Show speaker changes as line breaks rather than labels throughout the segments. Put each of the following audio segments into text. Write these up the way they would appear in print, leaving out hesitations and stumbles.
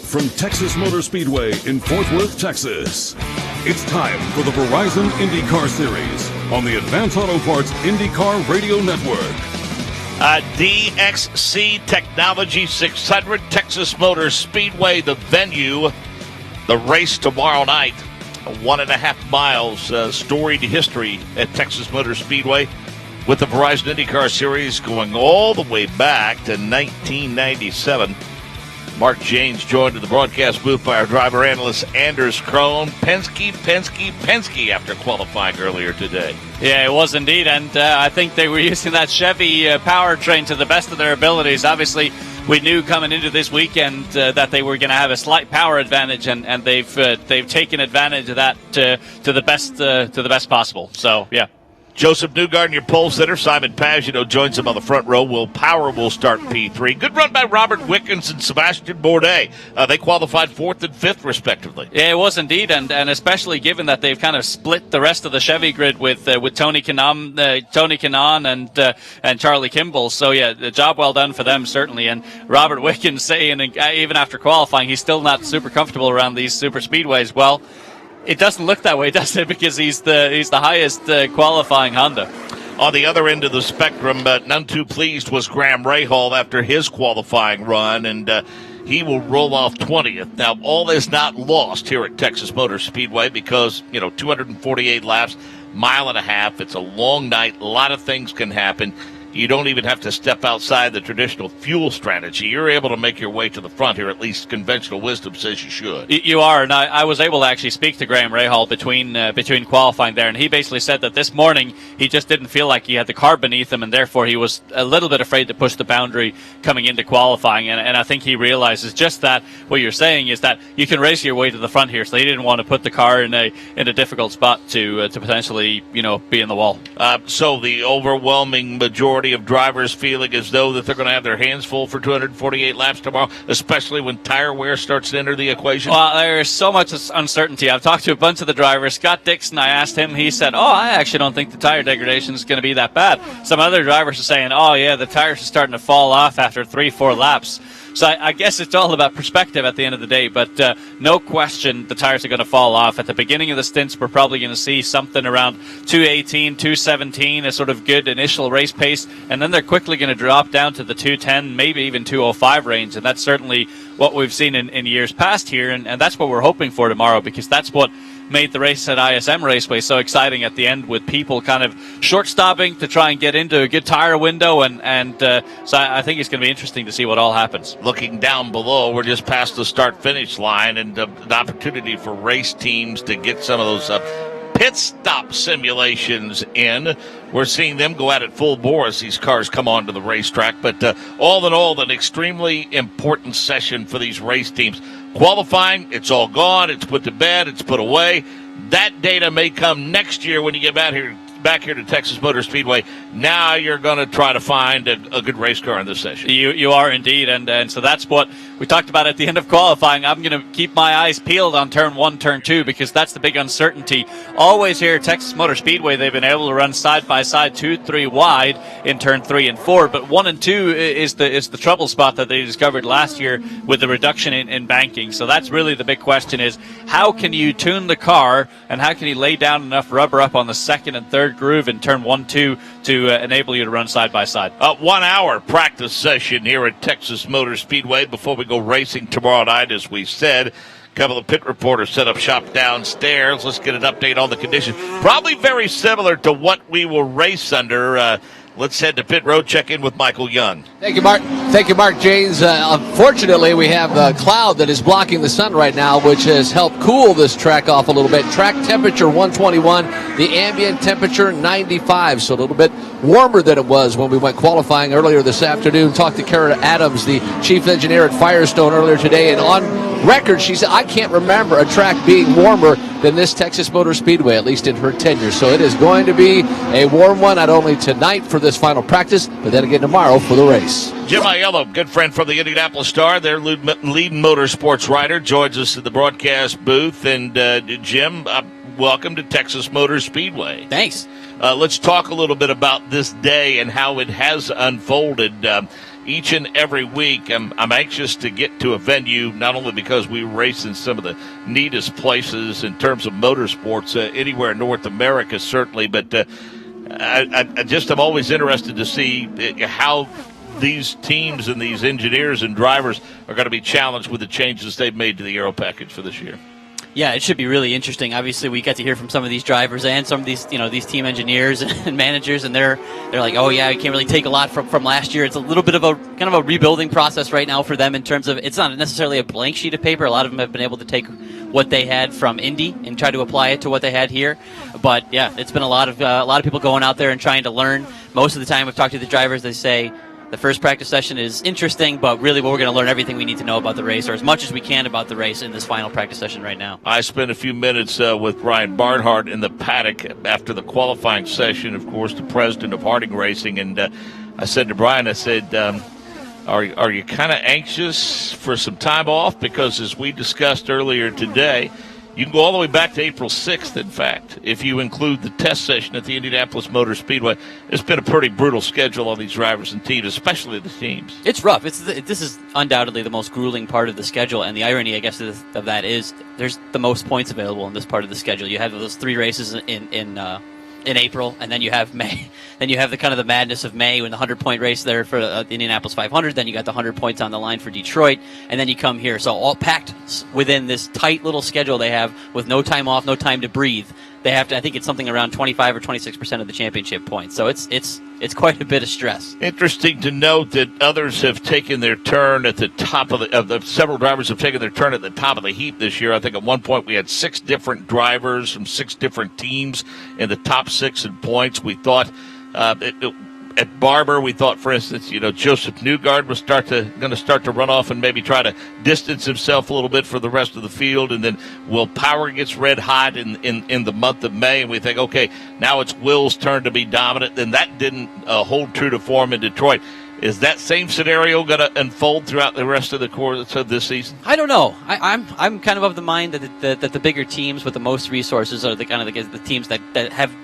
from Texas Motor Speedway in Fort Worth, Texas. It's time for the Verizon IndyCar Series on the Advance Auto Parts IndyCar Radio Network.
DXC Technology 600, Texas Motor Speedway, the venue. The race tomorrow night, 1.5 miles, storied history at Texas Motor Speedway with the Verizon IndyCar Series going all the way back to 1997. Mark Janes joined in the broadcast booth by our driver analyst Anders Krohn. Penske after qualifying earlier today.
Yeah, it was indeed, and I think they were using that Chevy powertrain to the best of their abilities. Obviously, we knew coming into this weekend that they were going to have a slight power advantage, and they've taken advantage of that to the best possible. So yeah.
Joseph Newgarden, your pole sitter. Simon Pagino joins him on the front row. Will Power will start P3. Good run by Robert Wickens and Sebastian Bourdais. They qualified 4th and 5th, respectively.
Yeah, it was indeed, and especially given that they've kind of split the rest of the Chevy grid with Tony Kanaan and Charlie Kimball. So yeah, the job well done for them certainly. And Robert Wickens saying even after qualifying, he's still not super comfortable around these super speedways. Well, it doesn't look that way, does it? Because he's the highest qualifying Honda.
On the other end of the spectrum, none too pleased was Graham Rahal after his qualifying run, and he will roll off 20th. Now, all is not lost here at Texas Motor Speedway because, 248 laps, mile and a half. It's a long night. A lot of things can happen. You don't even have to step outside the traditional fuel strategy. You're able to make your way to the front here, at least conventional wisdom says you should.
You are, and I was able to actually speak to Graham Rahal between qualifying there, and he basically said that this morning he just didn't feel like he had the car beneath him, and therefore he was a little bit afraid to push the boundary coming into qualifying, and I think he realizes just that what you're saying is that you can race your way to the front here, so he didn't want to put the car in a difficult spot to potentially be in the wall.
So the overwhelming majority of drivers feeling as though that they're going to have their hands full for 248 laps tomorrow, especially when tire wear starts to enter the equation?
Well, there's so much uncertainty. I've talked to a bunch of the drivers. Scott Dixon, I asked him, he said, I actually don't think the tire degradation is going to be that bad. Some other drivers are saying, the tires are starting to fall off after 3-4 laps. So I guess it's all about perspective at the end of the day, but no question the tires are going to fall off. At the beginning of the stints, we're probably going to see something around 218, 217, a sort of good initial race pace, and then they're quickly going to drop down to the 210, maybe even 205 range, and that's certainly what we've seen in years past here, and that's what we're hoping for tomorrow, because that's what made the race at ISM Raceway so exciting at the end, with people kind of short-stopping to try and get into a good tire window, and so I think it's going to be interesting to see what all happens.
Looking down below, we're just past the start-finish line, and an opportunity for race teams to get some of those pit stop simulations in. We're seeing them go out at full bore as these cars come onto the racetrack, but all in all, an extremely important session for these race teams. Qualifying, it's all gone, it's put to bed, it's put away. That data may come next year when you get back here to Texas Motor Speedway. Now you're going to try to find a good race car in this session.
You are indeed, and so that's what we talked about at the end of qualifying. I'm going to keep my eyes peeled on turn 1, turn 2, because that's the big uncertainty. Always here at Texas Motor Speedway, they've been able to run side by side 2-3 wide in turn 3 and 4, but 1 and 2 is the trouble spot that they discovered last year with the reduction in banking. So that's really the big question: is how can you tune the car, and how can you lay down enough rubber up on the second and third groove in turn 1, 2 to enable you to run side by side.
1 hour practice session here at Texas Motor Speedway before we go racing tomorrow night, as we said. A couple of pit reporters set up shop downstairs. Let's get an update on the conditions. Probably very similar to what we will race under. Let's head to pit road, check in with Michael Young.
Thank you, Mark. Thank you, Mark Janes. Unfortunately, we have a cloud that is blocking the sun right now, which has helped cool this track off a little bit. Track temperature 121, the ambient temperature 95, so a little bit warmer than it was when we went qualifying earlier this afternoon. Talked to Kara Adams, the chief engineer at Firestone, earlier today, and on record, she said, I can't remember a track being warmer than this Texas Motor Speedway, at least in her tenure. So it is going to be a warm one, not only tonight for this final practice, but then again tomorrow for the race.
Jim Aiello, good friend from the Indianapolis Star, their lead motorsports writer, joins us in the broadcast booth. And Jim, welcome to Texas Motor Speedway.
Thanks.
Let's talk a little bit about this day and how it has unfolded. each and every week, I'm anxious to get to a venue, not only because we race in some of the neatest places in terms of motorsports anywhere in North America, certainly, but I'm always interested to see how these teams and these engineers and drivers are going to be challenged with the changes they've made to the aero package for this year.
Yeah, it should be really interesting. Obviously, we get to hear from some of these drivers and some of these, these team engineers and managers, and they're like, oh yeah, you can't really take a lot from last year. It's a little bit of a kind of a rebuilding process right now for them in terms of it's not necessarily a blank sheet of paper. A lot of them have been able to take what they had from Indy and try to apply it to what they had here. But yeah, it's been a lot of people going out there and trying to learn. Most of the time, I've talked to the drivers. They say the first practice session is interesting, but really we're going to learn everything we need to know about the race, or as much as we can about the race in this final practice session right now.
I spent a few minutes with Brian Barnhart in the paddock after the qualifying session, of course, the president of Harding Racing, and I said to Brian, I said, are you kind of anxious for some time off? Because as we discussed earlier today, you can go all the way back to April 6th, in fact, if you include the test session at the Indianapolis Motor Speedway. It's been a pretty brutal schedule on these drivers and teams, especially the teams.
It's rough. This is undoubtedly the most grueling part of the schedule, and the irony, I guess, of that is there's the most points available in this part of the schedule. You have those 3 races in April, and then you have May. Then you have the kind of the madness of May when the 100-point race there for the Indianapolis 500. Then you got the 100 points on the line for Detroit, and then you come here. So all packed within this tight little schedule they have with no time off, no time to breathe. They have to. I think it's something around 25 or 26% of the championship points. So it's quite a bit of stress.
Interesting to note that others have taken their turn at the top of the several drivers have taken their turn at the top of the heap this year. I think at one point we had 6 different drivers from 6 different teams in the top 6 in points. We thought at Barber, we thought, for instance, Joseph Newgard was going to start to run off and maybe try to distance himself a little bit for the rest of the field, and then Will Power gets red hot in the month of May, and we think, okay, now it's Will's turn to be dominant. Then that didn't hold true to form in Detroit. Is that same scenario going to unfold throughout the rest of the course of this season?
I don't know. I'm kind of the mind that the bigger teams with the most resources are the kind of the teams that have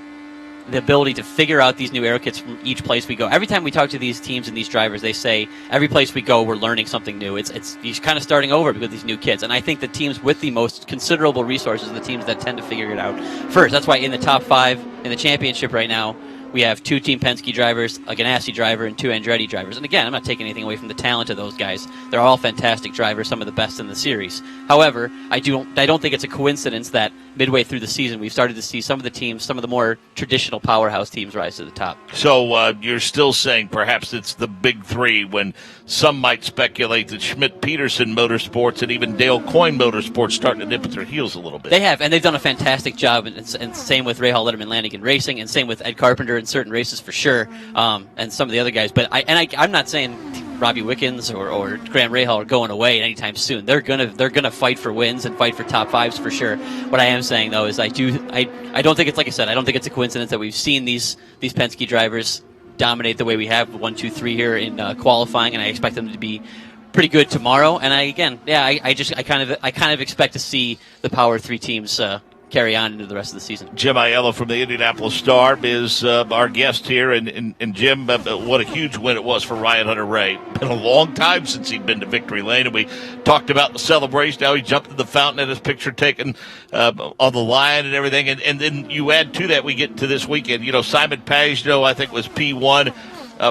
the ability to figure out these new aero kits from each place we go. Every time we talk to these teams and these drivers, they say every place we go, we're learning something new. It's you're kind of starting over with these new kits. And I think the teams with the most considerable resources are the teams that tend to figure it out first. That's why in the top 5 in the championship right now, we have 2 Team Penske drivers, a Ganassi driver, and 2 Andretti drivers. And again, I'm not taking anything away from the talent of those guys. They're all fantastic drivers, some of the best in the series. However, I don't think it's a coincidence that midway through the season, we've started to see some of the teams, some of the more traditional powerhouse teams rise to the top.
So you're still saying perhaps it's the big 3 when some might speculate that Schmidt-Peterson Motorsports and even Dale Coyne Motorsports starting to nip at their heels a little bit.
They have, and they've done a fantastic job, and same with Ray Hall, Letterman, Lanigan Racing, and same with Ed Carpenter in certain races for sure, and some of the other guys. But I'm not saying Robbie Wickens or Graham Rahal are going away anytime soon. They're gonna fight for wins and fight for top 5s for sure. What I am saying though is I don't think it's, like I said, I don't think it's a coincidence that we've seen these Penske drivers dominate the way we have 1, 2, 3 here in qualifying, and I expect them to be pretty good tomorrow. And I kind of expect to see the Power 3 teams carry on into the rest of the season.
Jim Aiello from the Indianapolis Star is our guest here, and Jim, what a huge win it was for Ryan Hunter-Reay. Been a long time since he'd been to victory lane, and we talked about the celebration. Now he jumped in the fountain, and his picture taken on the line and everything, and then you add to that, we get to this weekend. Simon Pagenaud, I think, was P1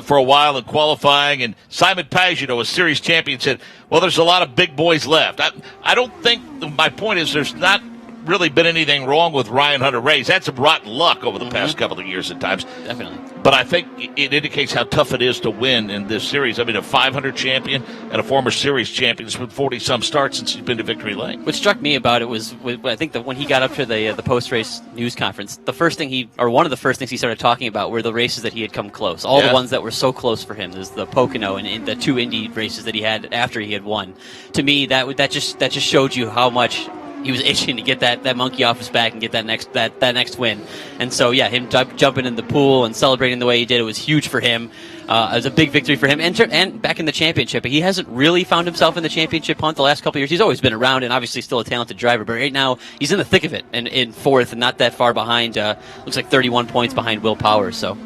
for a while in qualifying, and Simon Pagenaud, a series champion, said, well, there's a lot of big boys left. I don't think, my point is there's not really been anything wrong with Ryan Hunter-Reay. He's had some rotten luck over the past couple of years at times.
Definitely.
But I think it indicates how tough it is to win in this series. I mean, a 500 champion and a former series champion has been 40-some starts since he's been to victory lane.
What struck me about it was, I think that when he got up to the post-race news conference, one of the first things he started talking about were the races that he had come close. All the ones that were so close for him. There's the Pocono and the 2 Indy races that he had after he had won. To me, that just showed you how much he was itching to get that monkey off his back and get that next win. And so, yeah, him jumping in the pool and celebrating the way he did, it was huge for him. It was a big victory for him. And back in the championship, he hasn't really found himself in the championship hunt the last couple of years. He's always been around and obviously still a talented driver, but right now he's in the thick of it and in 4th and not that far behind. Looks like 31 points behind Will Power. So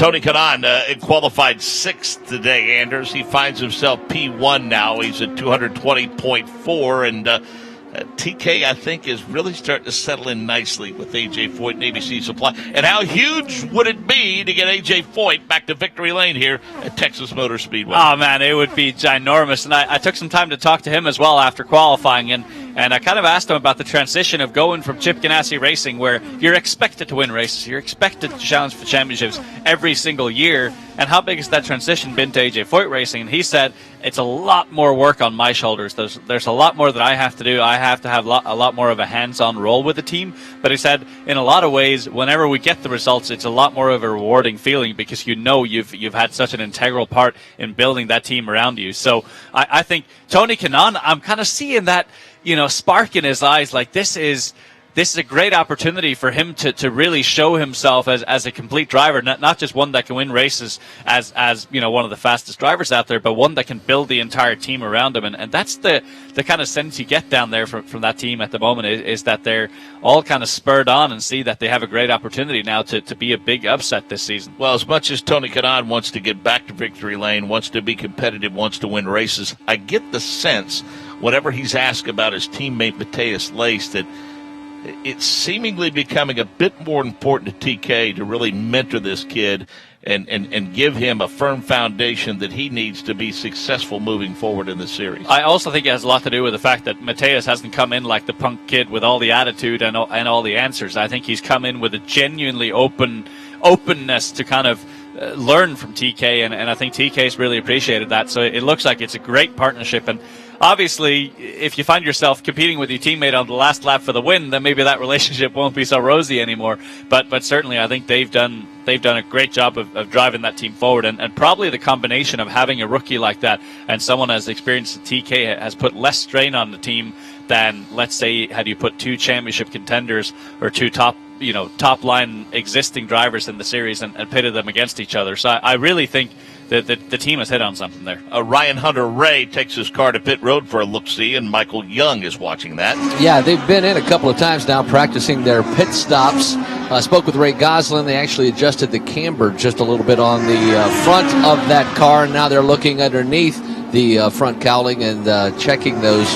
Tony Kanaan qualified sixth today, Anders. He finds himself P1 now. He's at 220.4, and TK, I think, is really starting to settle in nicely with A.J. Foyt and ABC Supply. And how huge would it be to get A.J. Foyt back to victory lane here at Texas Motor Speedway?
Oh, man, it would be ginormous. And I took some time to talk to him as well after qualifying, and I kind of asked him about the transition of going from Chip Ganassi Racing, where you're expected to win races, you're expected to challenge for championships every single year, and how big has that transition been to A.J. Foyt Racing? And he said, it's a lot more work on my shoulders. There's a lot more that I have to do. I have to have a lot more of a hands-on role with the team. But he said, in a lot of ways, whenever we get the results, it's a lot more of a rewarding feeling because you know you've had such an integral part in building that team around you. So I think Tony Kanaan, I'm kind of seeing that, spark in his eyes. Like this is a great opportunity for him to really show himself as a complete driver, not just one that can win races as one of the fastest drivers out there, but one that can build the entire team around him. And that's the kind of sense you get down there from that team at the moment is that they're all kind of spurred on and see that they have a great opportunity now to be a big upset this season.
Well, as much as Tony Kanaan wants to get back to victory lane, wants to be competitive, wants to win races, I get the sense, whenever he's asked about his teammate Matheus Lace, that it's seemingly becoming a bit more important to TK to really mentor this kid and give him a firm foundation that he needs to be successful moving forward in the series.
I also think it has a lot to do with the fact that Matheus hasn't come in like the punk kid with all the attitude and all the answers. I think he's come in with a genuinely openness to kind of learn from TK, and I think TK's really appreciated that. So it looks like it's a great partnership. And obviously, if you find yourself competing with your teammate on the last lap for the win, then maybe that relationship won't be so rosy anymore. But certainly, I think they've done a great job of driving that team forward. And probably the combination of having a rookie like that and someone as experienced as TK has put less strain on the team than, let's say, had you put two championship contenders or two top line existing drivers in the series and pitted them against each other. So I really think that the team has hit on something there.
Ryan Hunter-Ray takes his car to pit road for a look-see, and Michael Young is watching that.
Yeah, they've been in a couple of times now practicing their pit stops. I spoke with Ray Goslin. They actually adjusted the camber just a little bit on the front of that car. Now they're looking underneath the front cowling and checking those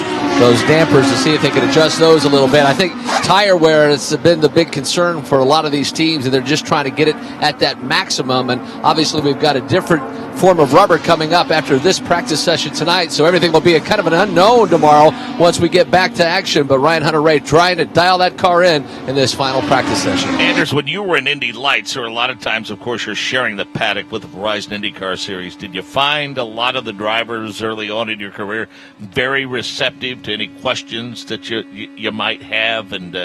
dampers to see if they can adjust those a little bit. I think tire wear has been the big concern for a lot of these teams, and they're just trying to get it at that maximum. And obviously we've got a different form of rubber coming up after this practice session tonight, so everything will be a kind of an unknown tomorrow once we get back to action. But Ryan Hunter-Ray trying to dial that car in this final practice session.
Anders, when you were in Indy Lights, or a lot of times, of course, you're sharing the paddock with the Verizon IndyCar Series, did you find a lot of the drivers early on in your career very receptive to any questions that you might have? And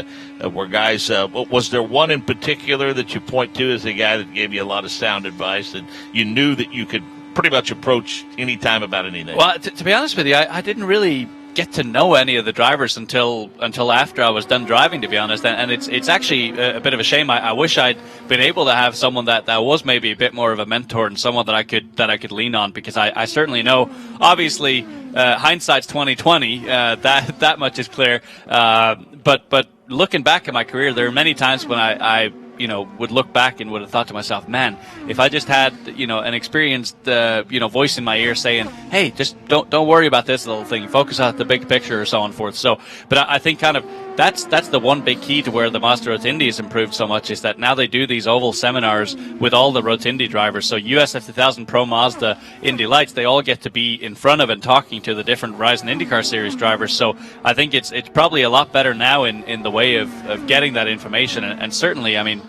were guys, was there one in particular that you point to as a guy that gave you a lot of sound advice that you knew that you could pretty much approach any time about anything?
Well, to be honest with you, I didn't really get to know any of the drivers until after I was done driving, to be honest. And it's actually a bit of a shame. I wish I'd been able to have someone that was maybe a bit more of a mentor and someone that I could lean on, because I certainly know, obviously, hindsight's 20/20. That much is clear. But looking back at my career, there are many times when I would look back and would have thought to myself, man, if I just had, an experienced, voice in my ear saying, hey, just don't worry about this little thing, focus on the big picture, or so on and forth. So, but I think kind of that's the one big key to where the Mazda Road has improved so much, is that now they do these oval seminars with all the Road drivers. So USF 2000, Pro Mazda, Indy Lights, they all get to be in front of and talking to the different Verizon IndyCar Series drivers. So I think it's probably a lot better now in the way of getting that information. And certainly, I mean,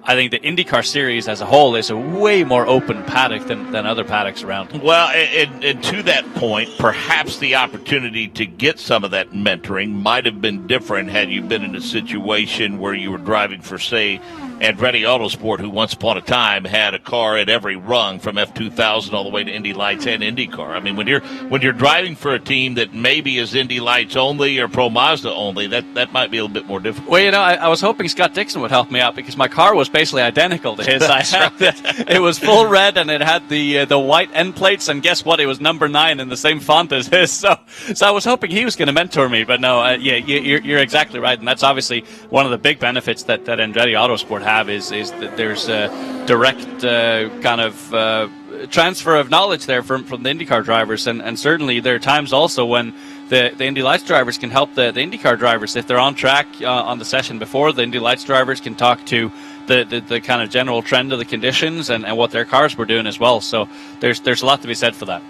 I think the IndyCar Series as a whole is a way more open paddock than other paddocks around.
Well, and to that point, perhaps the opportunity to get some of that mentoring might have been different had you been in a situation where you were driving for, say, Andretti Autosport, who once upon a time had a car at every rung from F2000 all the way to Indy Lights and IndyCar. I mean, when you're driving for a team that maybe is Indy Lights only or Pro Mazda only, that might be a little bit more difficult.
Well, I was hoping Scott Dixon would help me out, because my car was basically identical to his. It was full red, and it had the white end plates, and guess what? It was number 9 in the same font as his. So I was hoping he was going to mentor me, but no, you're exactly right, and that's obviously one of the big benefits that Andretti Autosport have is that there's a direct kind of transfer of knowledge there from the IndyCar drivers, and certainly there are times also when the Indy Lights drivers can help the IndyCar drivers. If they're on track on the session before, the Indy Lights drivers can talk to the kind of general trend of the conditions and what their cars were doing as well. So there's a lot to be said for that.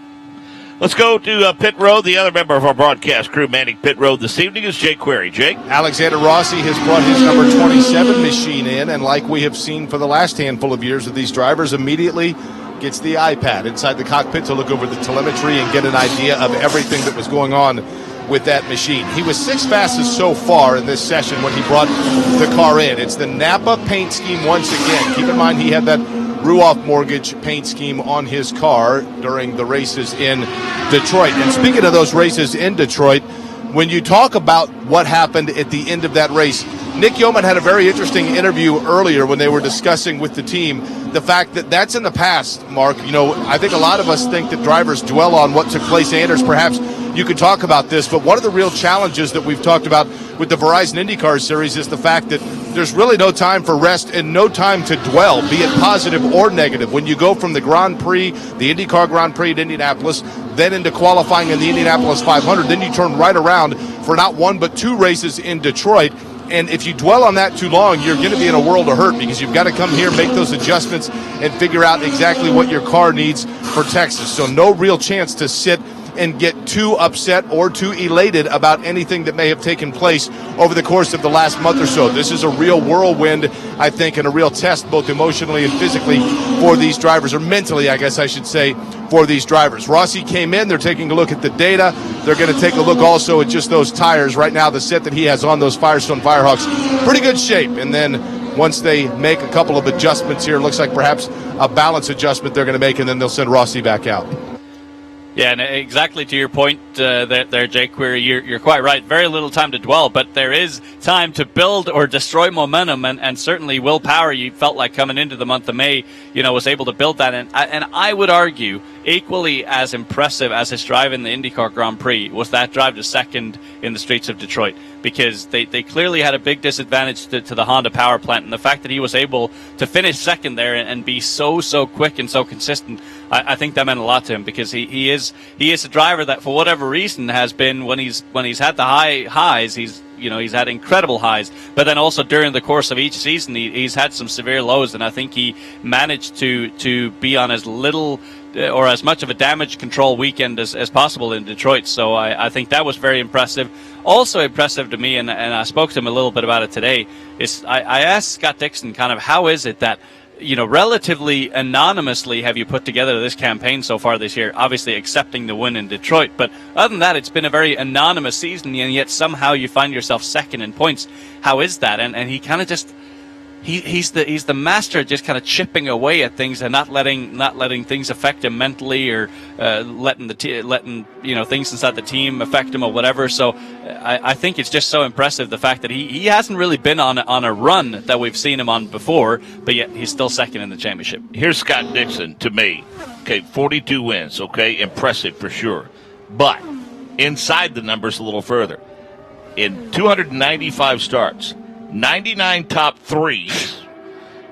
Let's go to Pit Road. The other member of our broadcast crew manning Pit Road this evening is Jake Query. Jake?
Alexander Rossi has brought his number 27 machine in, and like we have seen for the last handful of years of these drivers, immediately gets the iPad inside the cockpit to look over the telemetry and get an idea of everything that was going on with that machine. He was sixth fastest so far in this session when he brought the car in. It's the Napa paint scheme once again. Keep in mind he had that Ruoff Mortgage paint scheme on his car during the races in Detroit. And speaking of those races in Detroit, when you talk about what happened at the end of that race, Nick Yeoman had a very interesting interview earlier when they were discussing with the team the fact that that's in the past, Mark. You know, I think a lot of us think that drivers dwell on what took place. Anders, perhaps you could talk about this, but one of the real challenges that we've talked about with the Verizon IndyCar Series is the fact that there's really no time for rest and no time to dwell, be it positive or negative. When you go from the Grand Prix, the IndyCar Grand Prix at Indianapolis, then into qualifying in the Indianapolis 500, then you turn right around for not one but two races in Detroit. And if you dwell on that too long, you're going to be in a world of hurt because you've got to come here, make those adjustments, and figure out exactly what your car needs for Texas. So no real chance to sit and get too upset or too elated about anything that may have taken place over the course of the last month or so. This is a real whirlwind, I think, and a real test both emotionally and physically for these drivers, or mentally, I guess I should say, for these drivers. Rossi came in. They're taking a look at the data. They're going to take a look also at just those tires. Right now, the set that he has on those Firestone Firehawks, pretty good shape. And then once they make a couple of adjustments here, it looks like perhaps a balance adjustment they're going to make, and then they'll send Rossi back out.
Yeah, and exactly to your point there, Jake Query, you're quite right. Very little time to dwell, but there is time to build or destroy momentum, and certainly Will Power, you felt like coming into the month of May, was able to build that. And I would argue equally as impressive as his drive in the IndyCar Grand Prix was that drive to second in the streets of Detroit, because they clearly had a big disadvantage to the Honda power plant, and the fact that he was able to finish second there and be so quick and so consistent, I think that meant a lot to him, because he is a driver that for whatever reason has been, when he's had the highs, he's had incredible highs, but then also during the course of each season he's had some severe lows, and I think he managed to be on as little or as much of a damage control weekend as possible in Detroit. So I think that was very impressive. Also impressive to me, and I spoke to him a little bit about it today, is I asked Scott Dixon kind of how is it that relatively anonymously have you put together this campaign so far this year, obviously accepting the win in Detroit. But other than that, it's been a very anonymous season, and yet somehow you find yourself second in points. How is that? And he kind of just, he's the master at just kind of chipping away at things and not letting things affect him mentally, or letting things inside the team affect him or whatever. So I think it's just so impressive, the fact that he hasn't really been on a run that we've seen him on before, but yet he's still second in the championship.
Here's Scott Dixon to me. Okay, 42 wins. Okay, impressive for sure. But inside the numbers a little further, in 295 starts, 99 top threes,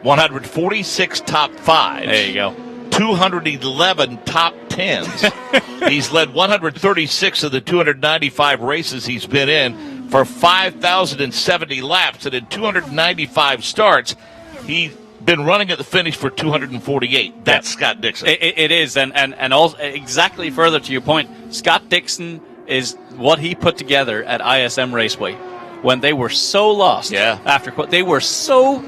146 top fives.
There you go.
211 top tens. He's led 136 of the 295 races he's been in for 5,070 laps, and in 295 starts, he's been running at the finish for 248. That's Scott Dixon.
It is, and also exactly further to your point, Scott Dixon is what he put together at ISM Raceway when they were so lost.
Yeah.
They were so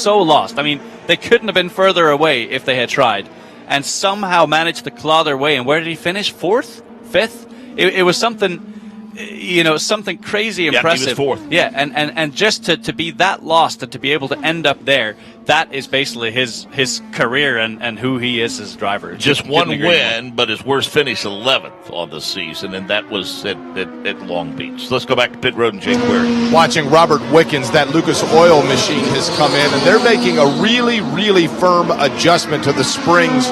lost. I mean, they couldn't have been further away if they had tried, and somehow managed to claw their way. And where did he finish? Fourth? Fifth? It was something, something crazy impressive.
Yeah, he was fourth.
Yeah, and just to be that lost and to be able to end up there, that is basically his career and who he is as a driver.
Just one win, but his worst finish 11th on the season, and that was at Long Beach. So let's go back to pit road and Jake Query.
Watching Robert Wickens, that Lucas Oil machine has come in, and they're making a really, really firm adjustment to the springs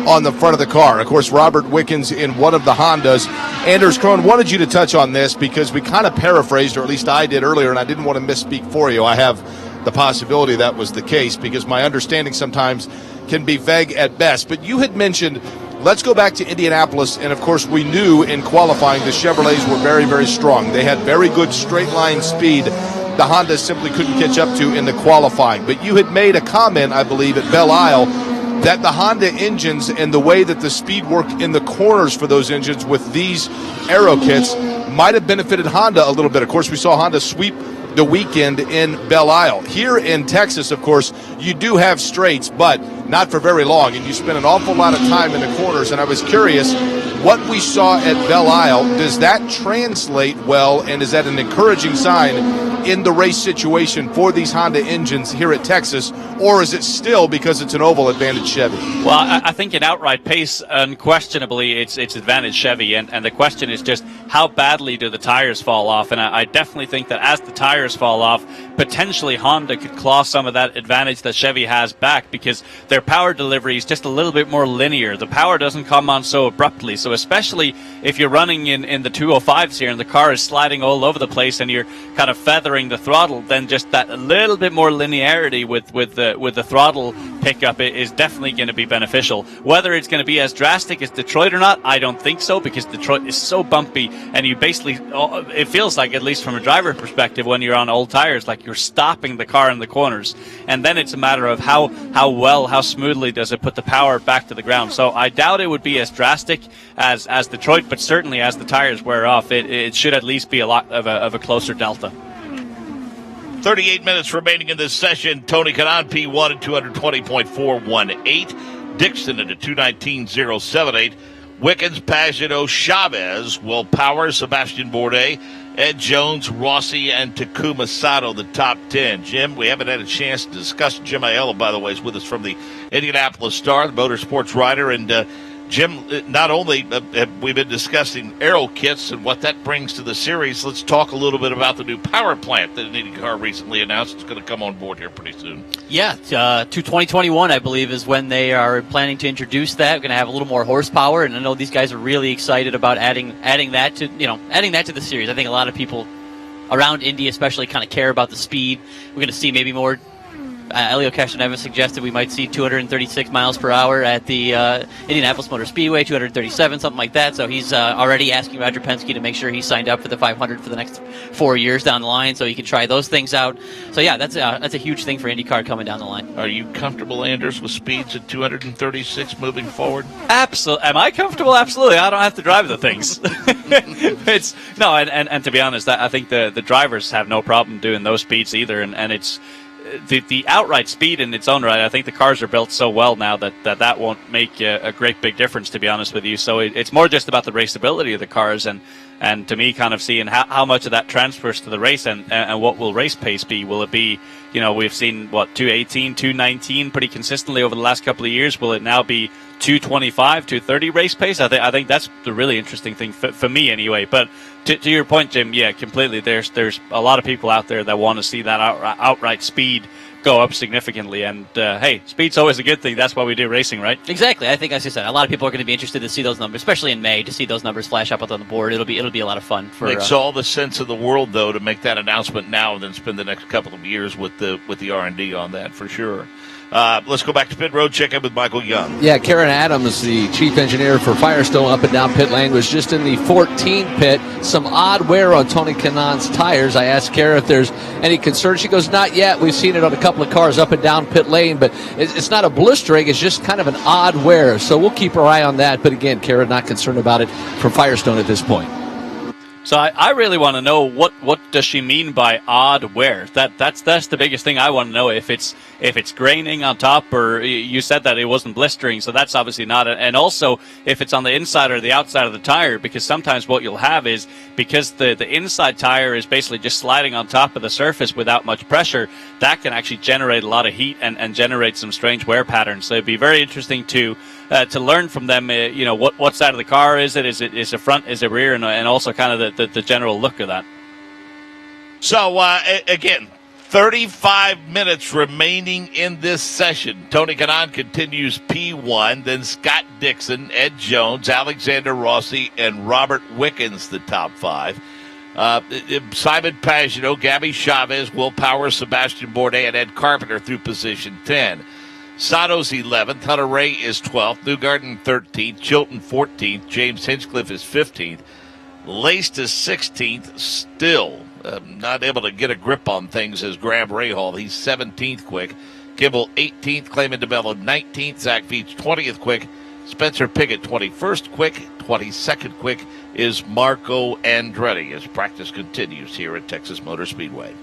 on the front of the car. Of course, Robert Wickens in one of the Hondas. Anders Krohn, wanted you to touch on this because we kind of paraphrased, or at least I did earlier, and I didn't want to misspeak for you. I have the possibility that was the case, because my understanding sometimes can be vague at best. But you had mentioned, let's go back to Indianapolis, and of course we knew in qualifying the Chevrolets were very, very strong. They had very good straight line speed the Honda simply couldn't catch up to in the qualifying. But you had made a comment, I believe, at Belle Isle that the Honda engines and the way that the speed worked in the corners for those engines with these aero kits might have benefited Honda a little bit. Of course, we saw Honda sweep the weekend in Belle Isle. Here in Texas, of course, you do have straights, but not for very long, and you spend an awful lot of time in the corners. And I was curious, what we saw at Belle Isle, does that translate well, and is that an encouraging sign in the race situation for these Honda engines here at Texas, or is it still, because it's an oval, advantage Chevy?
Well, I think in outright pace, unquestionably, it's advantage Chevy, and the question is just how badly do the tires fall off? And I definitely think that as the tires fall off, potentially Honda could claw some of that advantage that Chevy has back, because their power delivery is just a little bit more linear. The power doesn't come on so abruptly, so especially if you're running in the 205s here and the car is sliding all over the place and you're kind of feathering the throttle, then just that a little bit more linearity with the throttle pickup is definitely going to be beneficial. Whether it's going to be as drastic as Detroit or not, I don't think so, because Detroit is so bumpy, and you basically, it feels like, at least from a driver perspective, when you're on old tires, like you're stopping the car in the corners, and then it's a matter of how smoothly does it put the power back to the ground. So I doubt it would be as drastic as Detroit, but certainly as the tires wear off, it should at least be a lot of a closer delta.
38 minutes remaining in this session. Tony Kanaan, P1 at 220.418. Dixon at a 219.078. Wickens, Pagano, Chavez will power Sebastian Bourdais, Ed Jones, Rossi, and Takuma Sato, the top 10. Jim, we haven't had a chance to discuss. Jim Aiello, by the way, is with us from the Indianapolis Star, the motorsports writer. And Jim, not only have we been discussing aero kits and what that brings to the series, let's talk a little bit about the new power plant that IndyCar recently announced. It's going to come on board here pretty soon.
Yeah, to 2021, I believe, is when they are planning to introduce that. We're going to have a little more horsepower, and I know these guys are really excited about adding that to the series. I think a lot of people around Indy, especially, kind of care about the speed. We're going to see maybe more. Elio Castroneves suggested we might see 236 miles per hour at the Indianapolis Motor Speedway, 237, something like that. So he's already asking Roger Penske to make sure he's signed up for the 500 for the next 4 years down the line, so he can try those things out. So yeah, that's a huge thing for IndyCar coming down the line.
Are you comfortable, Anders, with speeds at 236 moving forward?
Absolutely. Am I comfortable? Absolutely. I don't have to drive the things. And to be honest, I think the drivers have no problem doing those speeds either, and it's the outright speed in its own right. I think the cars are built so well now that won't make a great big difference, to be honest with you. So it's more just about the raceability of the cars, and to me, kind of seeing how much of that transfers to the race, and what will race pace be. Will it be, we've seen 218, 219 pretty consistently over the last couple of years. Will it now be 225, 230 race pace? I think that's the really interesting thing for me anyway. But to your point, Jim, yeah, completely. There's a lot of people out there that want to see that outright speed go up significantly, and hey, speed's always a good thing. That's why we do racing, right?
Exactly. I think, as you said, a lot of people are going to be interested to see those numbers, especially in May, to see those numbers flash up on the board. It'll be a lot of fun.
Makes all the sense of the world, though, to make that announcement now and then spend the next couple of years with the R&D on that, for sure. Let's go back to pit road, check in with Michael Young.
Yeah, Karen Adams, the chief engineer for Firestone up and down pit lane, was just in the 14 pit. Some odd wear on Tony Kanaan's tires. I asked Karen if there's any concern. She goes, not yet. We've seen it on a couple of cars up and down pit lane, but it's not a blistering. It's just kind of an odd wear. So we'll keep our eye on that. But again, Karen not concerned about it from Firestone at this point.
So I really want to know what does she mean by odd wear? That's the biggest thing I want to know. If it's graining on top, or you said that it wasn't blistering, so that's obviously not. And also if it's on the inside or the outside of the tire, because sometimes what you'll have is, because the inside tire is basically just sliding on top of the surface without much pressure, that can actually generate a lot of heat and generate some strange wear patterns. So it'd be very interesting to learn from them, what side of the car is it? Is it front? Is it rear? And also kind of the general look of that.
So, again, 35 minutes remaining in this session. Tony Kanaan continues P1, then Scott Dixon, Ed Jones, Alexander Rossi, and Robert Wickens, the top five. Simon Pagenaud, Gabby Chavez, Will Power, Sebastian Bourdais, and Ed Carpenter through position 10. Sato's 11th, Hunter Ray is 12th, Newgarden 13th, Chilton 14th, James Hinchcliffe is 15th, Laced is 16th, still not able to get a grip on things as Graham Rahal. He's 17th quick. Kimball 18th, Clayman DeMello 19th, Zach Veach 20th quick, Spencer Piggott 21st quick, 22nd quick is Marco Andretti as practice continues here at Texas Motor Speedway.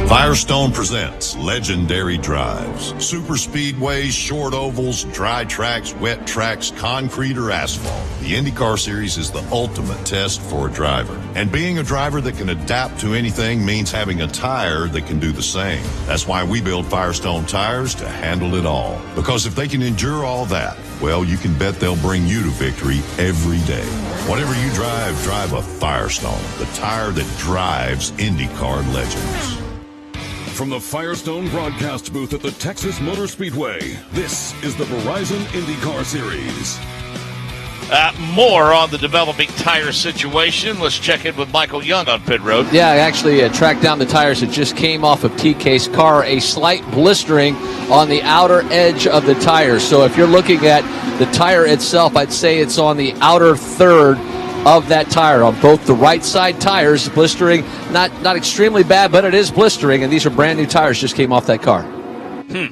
Firestone presents legendary drives. Super speedways, short ovals, dry tracks, wet tracks, concrete or asphalt. The IndyCar Series is the ultimate test for a driver. And being a driver that can adapt to anything means having a tire that can do the same. That's why we build Firestone tires to handle it all. Because if they can endure all that, well, you can bet they'll bring you to victory every day. Whatever you drive, drive a Firestone, the tire that drives IndyCar legends.
From the Firestone broadcast booth at the Texas Motor Speedway, this is the Verizon IndyCar Series.
More on the developing tire situation. Let's check in with Michael Young on pit road.
Yeah, I actually tracked down the tires that just came off of TK's car. A slight blistering on the outer edge of the tires. So if you're looking at the tire itself, I'd say it's on the outer third of that tire on both the right side tires. Blistering, not extremely bad, but it is blistering, and these are brand new tires just came off that car.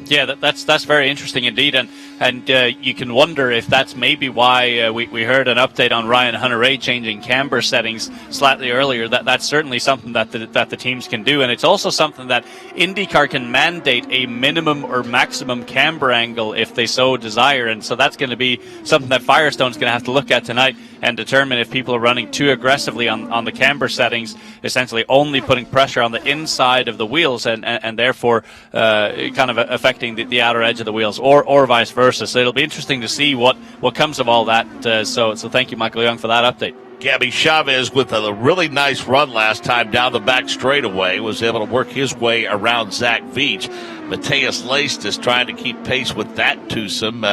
Yeah, that's very interesting indeed, and you can wonder if that's maybe why we heard an update on Ryan Hunter-Reay changing camber settings slightly earlier. That's certainly something that the teams can do, and it's also something that IndyCar can mandate a minimum or maximum camber angle if they so desire, and so that's going to be something that Firestone's going to have to look at tonight and determine if people are running too aggressively on the camber settings, essentially only putting pressure on the inside of the wheels and therefore kind of affecting the outer edge of the wheels or vice versa. So it'll be interesting to see what comes of all that. So thank you, Michael Young, for that update.
Gabby Chavez with a really nice run last time down the back straightaway was able to work his way around Zach Veach. Matthias Laced is trying to keep pace with that twosome.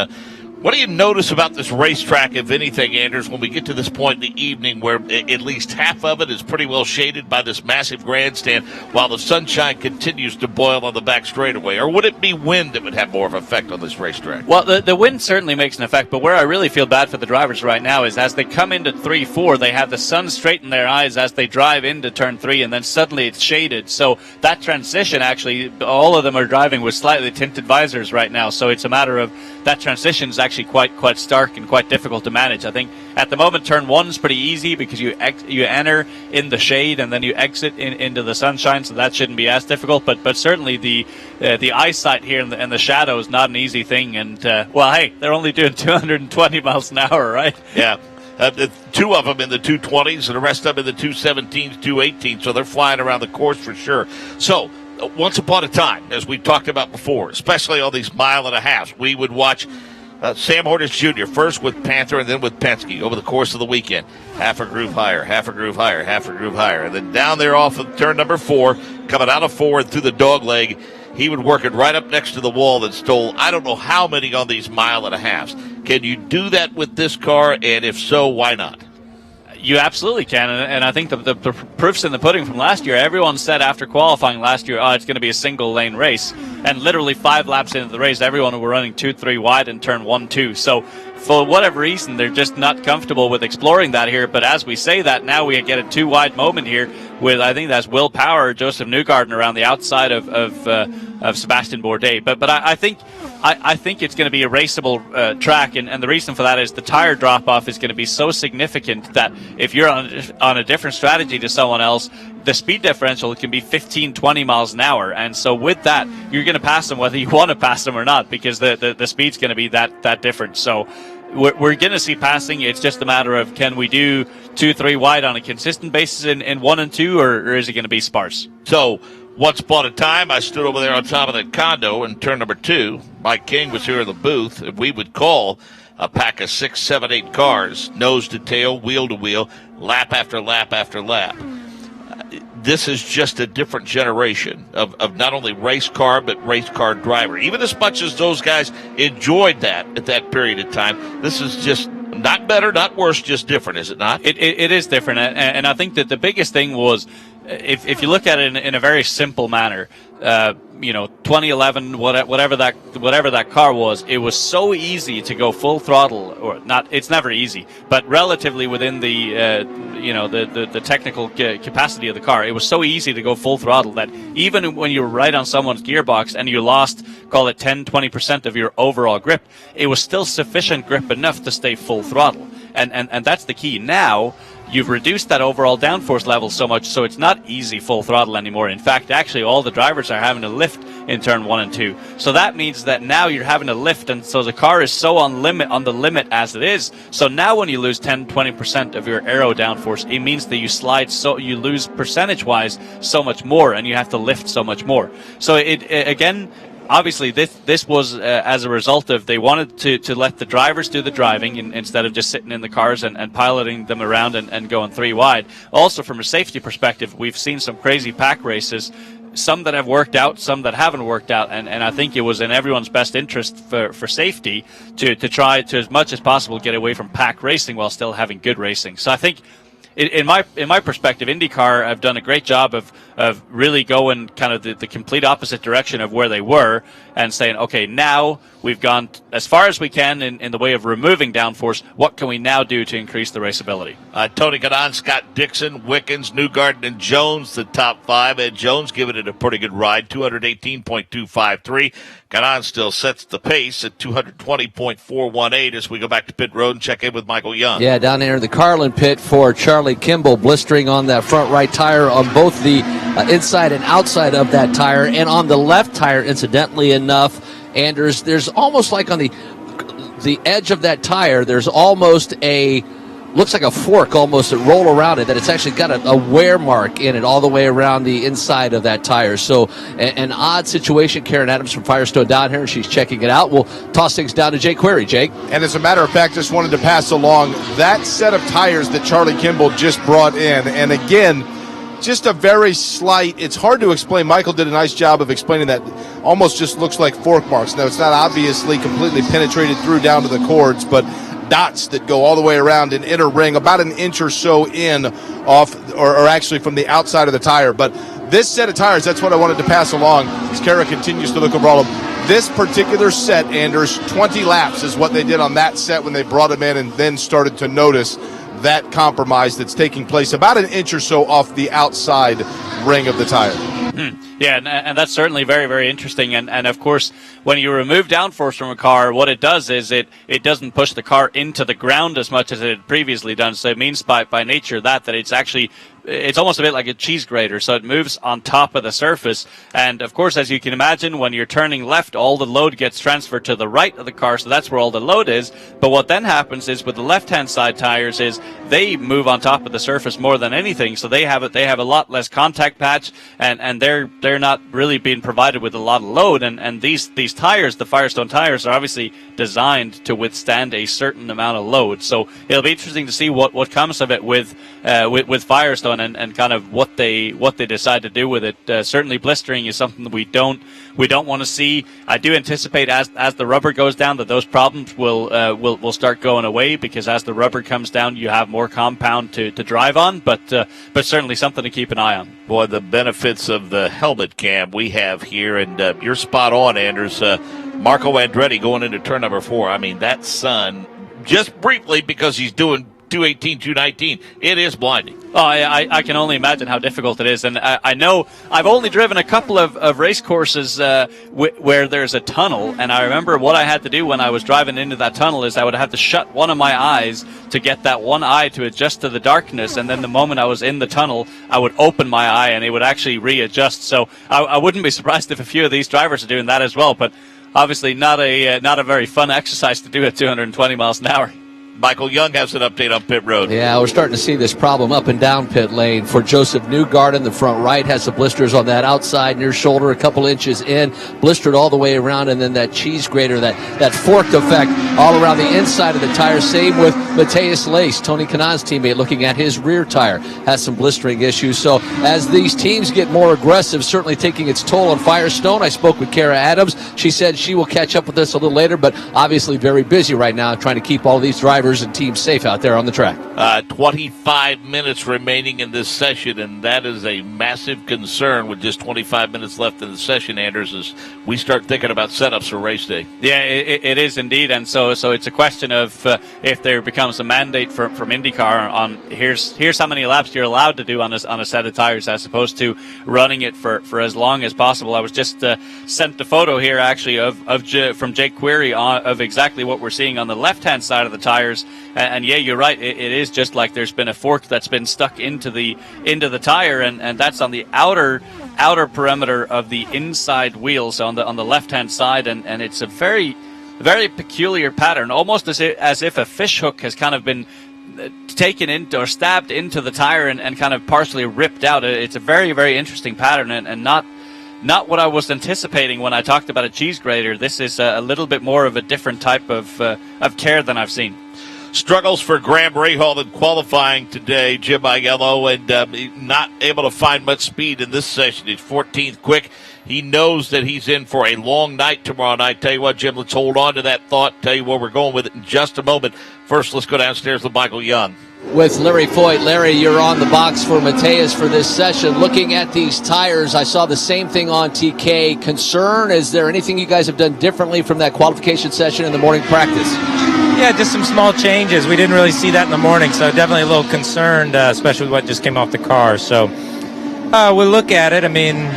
What do you notice about this racetrack, if anything, Anders, when we get to this point in the evening where at least half of it is pretty well shaded by this massive grandstand while the sunshine continues to boil on the back straightaway? Or would it be wind that would have more of an effect on this racetrack?
Well, the wind certainly makes an effect, but where I really feel bad for the drivers right now is as they come into 3-4, they have the sun straight in their eyes as they drive into turn 3, and then suddenly it's shaded. So that transition, actually, all of them are driving with slightly tinted visors right now, so it's a matter of that transition is actually quite stark and quite difficult to manage. I think at the moment turn 1 is pretty easy because you enter in the shade and then you exit into the sunshine, so that shouldn't be as difficult. But certainly the eyesight here and the shadow is not an easy thing. And well, hey, they're only doing 220 miles an hour, right?
Yeah. 2 of them in the 220s and the rest of them in the 217s, 218s, so they're flying around the course for sure. So once upon a time, as we talked about before, especially on these mile and a halves, we would watch Sam Hornish Jr. first with Panther and then with Penske over the course of the weekend. Half a groove higher, half a groove higher, half a groove higher. And then down there off of turn number 4, coming out of 4 and through the dog leg, he would work it right up next to the wall that stole I don't know how many on these mile and a halves. Can you do that with this car? And if so, why not?
You absolutely can, and I think the proof's in the pudding from last year. Everyone said after qualifying last year, it's going to be a single-lane race. And literally 5 laps into the race, everyone were running 2-3 wide in turn 1-2. So for whatever reason, they're just not comfortable with exploring that here. But as we say that, now we get a 2-wide moment here with, I think that's Will Power, Joseph Newgarden around the outside of Sebastian Bourdais. But I think it's going to be a raceable track, and the reason for that is the tire drop-off is going to be so significant that if you're on a different strategy to someone else, the speed differential can be 15-20 miles an hour, and so with that, you're going to pass them whether you want to pass them or not because the speed's going to be that different. So we're going to see passing. It's just a matter of can we do 2-3 wide on a consistent basis in 1 and 2, or is it going to be sparse?
So once upon a time, I stood over there on top of that condo in turn number 2. Mike King was here in the booth, and we would call a pack of 6, 7, 8 cars, nose to tail, wheel to wheel, lap after lap after lap. This is just a different generation of not only race car, but race car driver. Even as much as those guys enjoyed that at that period of time, this is just Not better, not worse, just different, is it not?
It is different, and I think that the biggest thing was, if you look at it in a very simple manner, 2011, whatever that car was, it was so easy to go full throttle, or not. It's never easy, but relatively within the technical capacity of the car, it was so easy to go full throttle that even when you were right on someone's gearbox and you lost, call it 10-20% of your overall grip, it was still sufficient grip enough to stay full throttle, and that's the key. Now you've reduced that overall downforce level so much, so it's not easy full throttle anymore. In fact, actually, all the drivers are having to lift in turn 1 and 2. So that means that now you're having to lift, and so the car is so on the limit as it is. So now when you lose 10-20% of your aero downforce, it means that you lose percentage-wise so much more, and you have to lift so much more. So again, obviously, this was as a result of they wanted to let the drivers do the driving instead of just sitting in the cars and piloting them around and going 3 wide. Also, from a safety perspective, we've seen some crazy pack races, some that have worked out, some that haven't worked out, and I think it was in everyone's best interest for safety to try to, as much as possible, get away from pack racing while still having good racing. So I think, in my perspective, IndyCar have done a great job of really going kind of the complete opposite direction of where they were, and saying, okay, now we've gone as far as we can in the way of removing downforce. What can we now do to increase the raceability?
Tony Kanaan, Scott Dixon, Wickens, Newgarden, and Jones, the top 5. Ed Jones giving it a pretty good ride, 218.253. Kanaan still sets the pace at 220.418 as we go back to pit road and check in with Michael Young.
Yeah, down there in the Carlin pit for Charlie Kimball, blistering on that front right tire on both the inside and outside of that tire, and on the left tire, incidentally enough, Anders, there's almost like on the edge of that tire, there's almost looks like a fork almost that roll around it, that it's actually got a wear mark in it all the way around the inside of that tire. So an odd situation. Karen Adams from Firestone down here, and she's checking it out. We'll toss things down to Jake Query. Jake?
And as a matter of fact, just wanted to pass along that set of tires that Charlie Kimball just brought in. And again, just a very slight, it's hard to explain. Michael did a nice job of explaining that. Almost just looks like fork marks. Now, it's not obviously completely penetrated through down to the cords, but dots that go all the way around an inner ring, about an inch or so in off, or actually from the outside of the tire. But this set of tires, that's what I wanted to pass along as Kara continues to look over all of them. This particular set, Anders, 20 laps is what they did on that set when they brought them in, and then started to notice that compromise that's taking place about an inch or so off the outside ring of the tire.
Yeah, and that's certainly very, very interesting. And of course, when you remove downforce from a car, what it does is it doesn't push the car into the ground as much as it had previously done. So it means by nature that it's actually, it's almost a bit like a cheese grater. So it moves on top of the surface. And of course, as you can imagine, when you're turning left, all the load gets transferred to the right of the car. So that's where all the load is. But what then happens is with the left-hand side tires is they move on top of the surface more than anything. So they have a lot less contact patch, and they're not really being provided with a lot of load. And these tires, the Firestone tires, are obviously designed to withstand a certain amount of load. So it'll be interesting to see what comes of it with Firestone and kind of what they decide to do with it. Certainly, blistering is something that we don't want to see. I do anticipate as the rubber goes down that those problems will start going away, because as the rubber comes down, you have more compound to drive on. But certainly something to keep an eye on.
Boy, the benefits of the helmet cam we have here, and you're spot on, Anders. Marco Andretti going into turn number 4. I mean, that sun, just briefly, because he's doing 218, 219, it is blinding.
Oh, I can only imagine how difficult it is. And I know I've only driven a couple of race courses where there's a tunnel. And I remember what I had to do when I was driving into that tunnel is I would have to shut one of my eyes to get that one eye to adjust to the darkness. And then the moment I was in the tunnel, I would open my eye and it would actually readjust. So I wouldn't be surprised if a few of these drivers are doing that as well. But obviously not a very fun exercise to do at 220 miles an hour.
Michael Young has an update on pit road.
Yeah, we're starting to see this problem up and down pit lane for Joseph Newgarden. The front right has the blisters on that outside near shoulder, a couple inches in, blistered all the way around, and then that cheese grater, that forked effect all around the inside of the tire. Same with Matthias Lace, Tony Kanaan's teammate, looking at his rear tire, has some blistering issues. So as these teams get more aggressive, certainly taking its toll on Firestone. I spoke with Kara Adams. She said she will catch up with us a little later, but obviously very busy right now trying to keep all of these drivers drivers and teams safe out there on the track.
25 minutes remaining in this session, and that is a massive concern with just 25 minutes left in the session, Anders, as we start thinking about setups for race day.
Yeah, it is indeed, and so it's a question of if there becomes a mandate from IndyCar on here's how many laps you're allowed to do on a set of tires, as opposed to running it for as long as possible. I was just sent a photo here actually from Jake Query of exactly what we're seeing on the left-hand side of the tires, and yeah, you're right. It is just like there's been a fork that's been stuck into the tire, and that's on the outer perimeter of the inside wheels on the left-hand side, and it's a very, very peculiar pattern, almost as if a fish hook has kind of been taken into or stabbed into the tire and kind of partially ripped out. It's a very, very interesting pattern, and not what I was anticipating when I talked about a cheese grater. This is a little bit more of a different type of tear than I've seen.
Struggles for Graham Rahal in qualifying today, Jim Aiello, and not able to find much speed in this session. He's 14th quick. He knows that he's in for a long night tomorrow night. Tell you what, Jim, let's hold on to that thought. Tell you where we're going with it in just a moment. First, let's go downstairs with Michael Young.
With Larry Foyt. Larry, you're on the box for Mateus for this session. Looking at these tires, I saw the same thing on TK. Concern, is there anything you guys have done differently from that qualification session in the morning practice?
Yeah, just some small changes. We didn't really see that in the morning, so definitely a little concerned, especially with what just came off the car. So we'll look at it. I mean,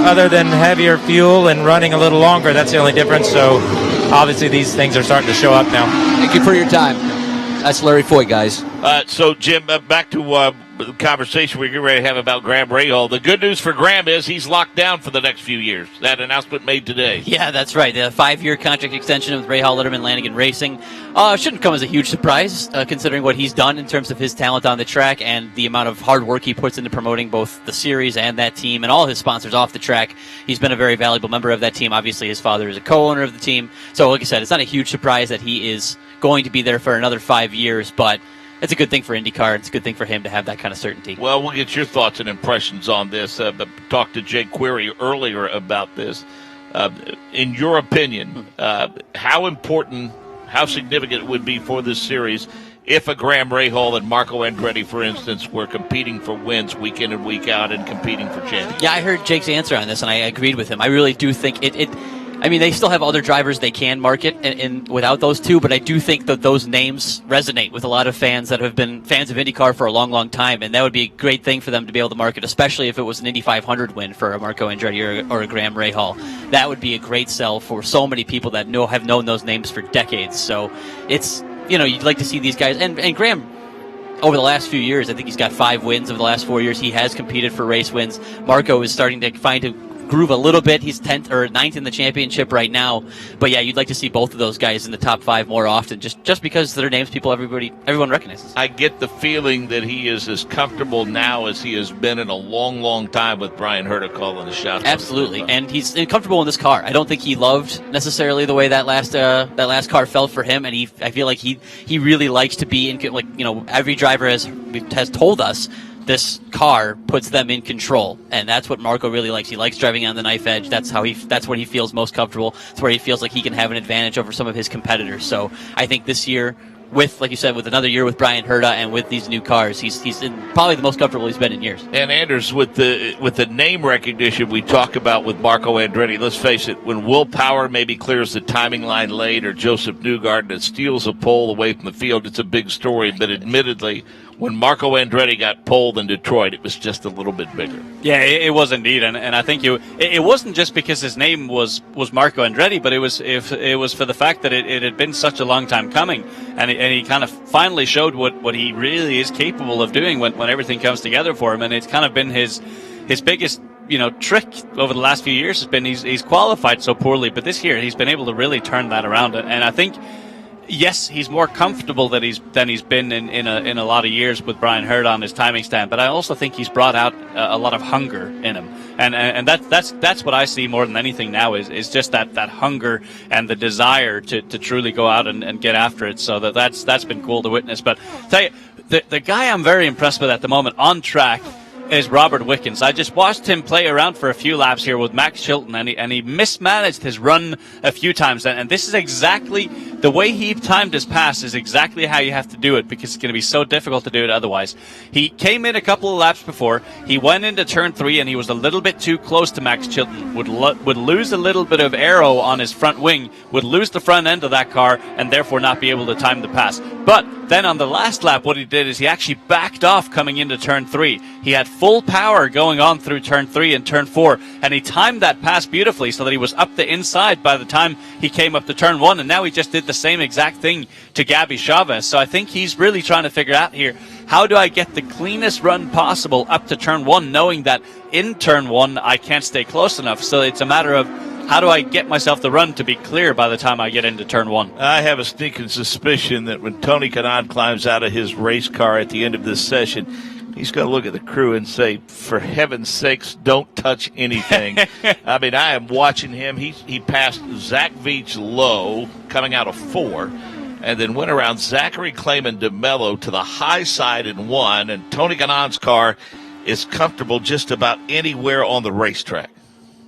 other than heavier fuel and running a little longer, that's the only difference. So obviously these things are starting to show up now.
Thank you for your time. That's Larry Foyt, guys.
So, Jim, back to the conversation we're getting ready to have about Graham Rahal. The good news for Graham is he's locked down for the next few years. That announcement made today.
Yeah, that's right. The 5-year contract extension with Rahal Letterman Lanigan Racing shouldn't come as a huge surprise, considering what he's done in terms of his talent on the track and the amount of hard work he puts into promoting both the series and that team and all his sponsors off the track. He's been a very valuable member of that team. Obviously, his father is a co-owner of the team. So, like I said, it's not a huge surprise that he is going to be there for another 5 years, but it's a good thing for IndyCar. It's a good thing for him to have that kind of certainty.
Well, we'll get your thoughts and impressions on this. But talked to Jake Query earlier about this. In your opinion, how important, how significant it would be for this series if a Graham Rahal and Marco Andretti, for instance, were competing for wins week in and week out and competing for championships?
Yeah, I heard Jake's answer on this, and I agreed with him. I really do think I mean, they still have other drivers they can market and without those two, but I do think that those names resonate with a lot of fans that have been fans of IndyCar for a long, long time, and that would be a great thing for them to be able to market, especially if it was an Indy 500 win for a Marco Andretti or a Graham Rahal. That would be a great sell for so many people that have known those names for decades. So it's, you'd like to see these guys, and Graham, over the last few years, I think he's got 5 wins over the last 4 years. He has competed for race wins. Marco is starting to find a groove a little bit. He's 10th or 9th in the championship right now. But yeah, you'd like to see both of those guys in the top 5 more often, just because they're names everyone recognizes.
I get the feeling that he is as comfortable now as he has been in a long, long time with Brian Herta calling the shots.
Absolutely, and he's comfortable in this car. I don't think he loved necessarily the way that last car felt for him, and I feel like he really likes to be in, every driver has told us this car puts them in control, and that's what Marco really likes. He likes driving on the knife edge. That's where he feels most comfortable. It's where he feels like he can have an advantage over some of his competitors. So I think this year, with, like you said, with another year with Brian Herta and with these new cars, he's probably the most comfortable he's been in years.
And Anders, with the name recognition we talk about with Marco Andretti, let's face it, when Will Power maybe clears the timing line late, or Joseph Newgarden steals a pole away from the field, it's a big story. But admittedly, when Marco Andretti got poled in Detroit, it was just a little bit bigger.
Yeah, it was indeed, and I think it wasn't just because his name was Marco Andretti, but it was for the fact that it had been such a long time coming, and he kind of finally showed what he really is capable of doing when everything comes together for him, and it's kind of been his biggest trick over the last few years has been he's qualified so poorly, but this year he's been able to really turn that around, and I think. Yes, he's more comfortable than he's been in a lot of years with Brian Herta on his timing stand, but I also think he's brought out a lot of hunger in him, and that's what I see more than anything now is just that hunger and the desire to truly go out and get after it. So that's been cool to witness. But I'll tell you, the guy I'm very impressed with at the moment on track is Robert Wickens. I just watched him play around for a few laps here with Max Chilton, and he mismanaged his run a few times, and this is exactly the way he timed his pass is exactly how you have to do it, because it's going to be so difficult to do it otherwise. He came in a couple of laps before. He went into turn 3, and he was a little bit too close to Max Chilton. Would lose a little bit of aero on his front wing, would lose the front end of that car, and therefore not be able to time the pass. But then on the last lap, what he did is he actually backed off coming into turn 3. He had full power going on through turn 3 and turn 4, and he timed that pass beautifully so that he was up the inside by the time he came up to turn 1, and now he just did the same exact thing to Gabby Chavez. So I think he's really trying to figure out here, how do I get the cleanest run possible up to turn 1, knowing that in turn 1 I can't stay close enough. So it's a matter of, how do I get myself the run to be clear by the time I get into turn 1?
I have a sneaking suspicion that when Tony Kanaan climbs out of his race car at the end of this session, he's going to look at the crew and say, for heaven's sakes, don't touch anything. I mean, I am watching him. He passed Zach Veach low coming out of 4, and then went around Zachary Clayman DeMello to the high side in 1, and Tony Kanaan's car is comfortable just about anywhere on the racetrack.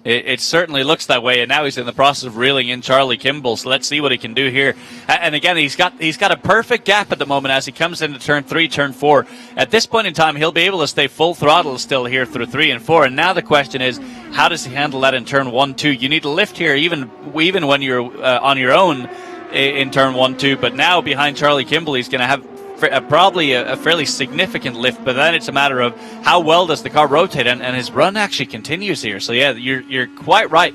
It certainly looks that way, and now he's in the process of reeling in Charlie Kimball, so let's see what he can do here. And again, he's got a perfect gap at the moment as he comes into turn 3, turn 4. At this point in time, he'll be able to stay full throttle still here through 3 and 4, and now the question is, how does he handle that in turn 1, 2? You need to lift here even when you're on your own in turn 1, 2, but now behind Charlie Kimball, he's going to have probably a fairly significant lift, but then it's a matter of how well does the car rotate, and his run actually continues here. So yeah, you're quite right.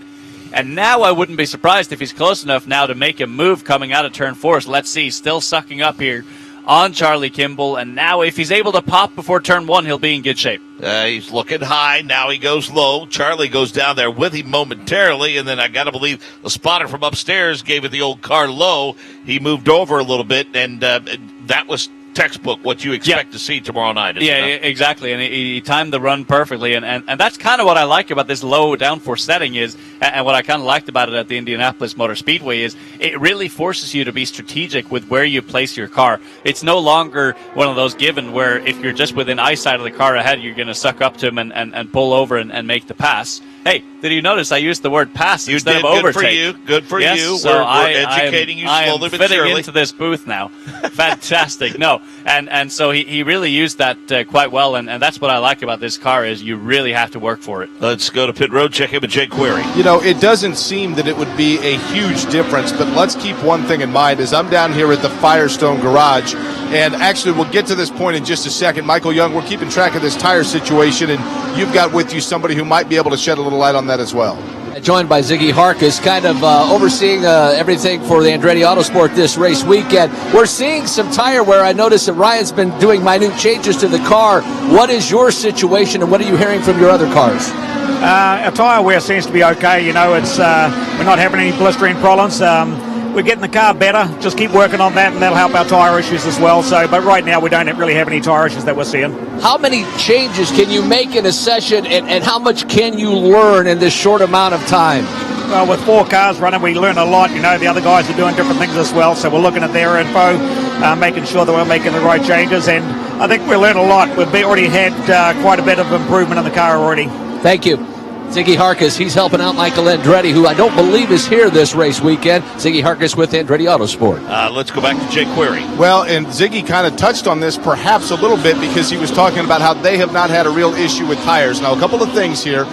And now I wouldn't be surprised if he's close enough now to make a move coming out of turn 4. So let's see, still sucking up here on Charlie Kimball, and now if he's able to pop before turn 1, he'll be in good shape.
He's looking high, now he goes low. Charlie goes down there with him momentarily, and then I got to believe the spotter from upstairs gave it the old car low. He moved over a little bit, and that was textbook what you expect to see tomorrow night.
Exactly, and he timed the run perfectly, and that's kind of what I like about this low downforce setting is, and what I kind of liked about it at the Indianapolis Motor Speedway is it really forces you to be strategic with where you place your car. It's no longer one of those given where if you're just within eyesight of the car ahead, you're going to suck up to him and pull over and make the pass. Hey, did you notice I used the word pass instead of overtake?
Good for you.
So
we're educating you slowly but surely.
I am fitting into this booth now. Fantastic. No, and so he really used that quite well, and that's what I like about this car is you really have to work for it.
Let's go to pit road, check in with Jake Query.
You know, it doesn't seem that it would be a huge difference, but let's keep one thing in mind as I'm down here at the Firestone Garage, and actually we'll get to this point in just a second. Michael Young, we're keeping track of this tire situation, and you've got with you somebody who might be able to shed a little light on that as well.
Joined by Ziggy Harkus, kind of overseeing everything for the Andretti Autosport this race weekend. We're seeing some tire wear. I noticed that Ryan's been doing minute changes to the car. What is your situation, and what are you hearing from your other cars?
Our tire wear seems to be okay. You know, it's we're not having any blistering problems. We're getting the car better. Just keep working on that, and that'll help our tire issues as well. So, but right now we don't really have any tire issues that we're seeing.
How many changes can you make in a session, and how much can you learn in this short amount of time?
Well, with 4 cars running, we learn a lot. You know, the other guys are doing different things as well. So we're looking at their info, making sure that we're making the right changes, and I think we learned a lot. We've already had quite a bit of improvement in the car already.
Thank you. Ziggy Harkus, he's helping out Michael Andretti, who I don't believe is here this race weekend. Ziggy Harkus with Andretti Autosport.
Let's go back to Jake Query.
Well, and Ziggy kind of touched on this perhaps a little bit because he was talking about how they have not had a real issue with tires. Now, a couple of things here.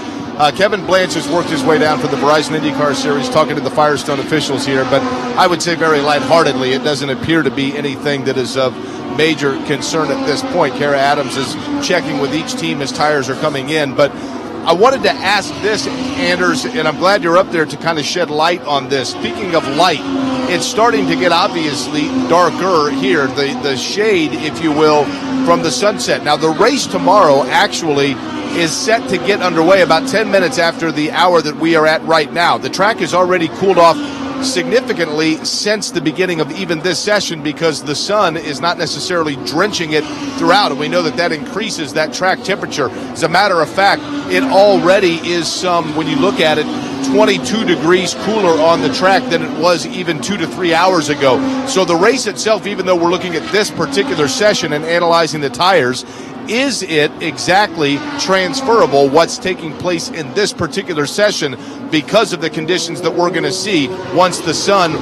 Kevin Blanche has worked his way down for the Verizon IndyCar Series, talking to the Firestone officials here, but I would say very lightheartedly. It doesn't appear to be anything that is of major concern at this point. Kara Adams is checking with each team as tires are coming in, but I wanted to ask this, Anders, and I'm glad you're up there to kind of shed light on this. Speaking of light, it's starting to get obviously darker here, the shade, if you will, from the sunset. Now, the race tomorrow actually is set to get underway about 10 minutes after the hour that we are at right now. The track has already cooled off significantly since the beginning of even this session because the sun is not necessarily drenching it throughout, and we know that that increases that track temperature. As a matter of fact, it already is when you look at it, 22 degrees cooler on the track than it was even 2 to 3 hours ago. So the race itself, even though we're looking at this particular session and analyzing the tires, is it exactly transferable what's taking place in this particular session because of the conditions that we're going to see once the sun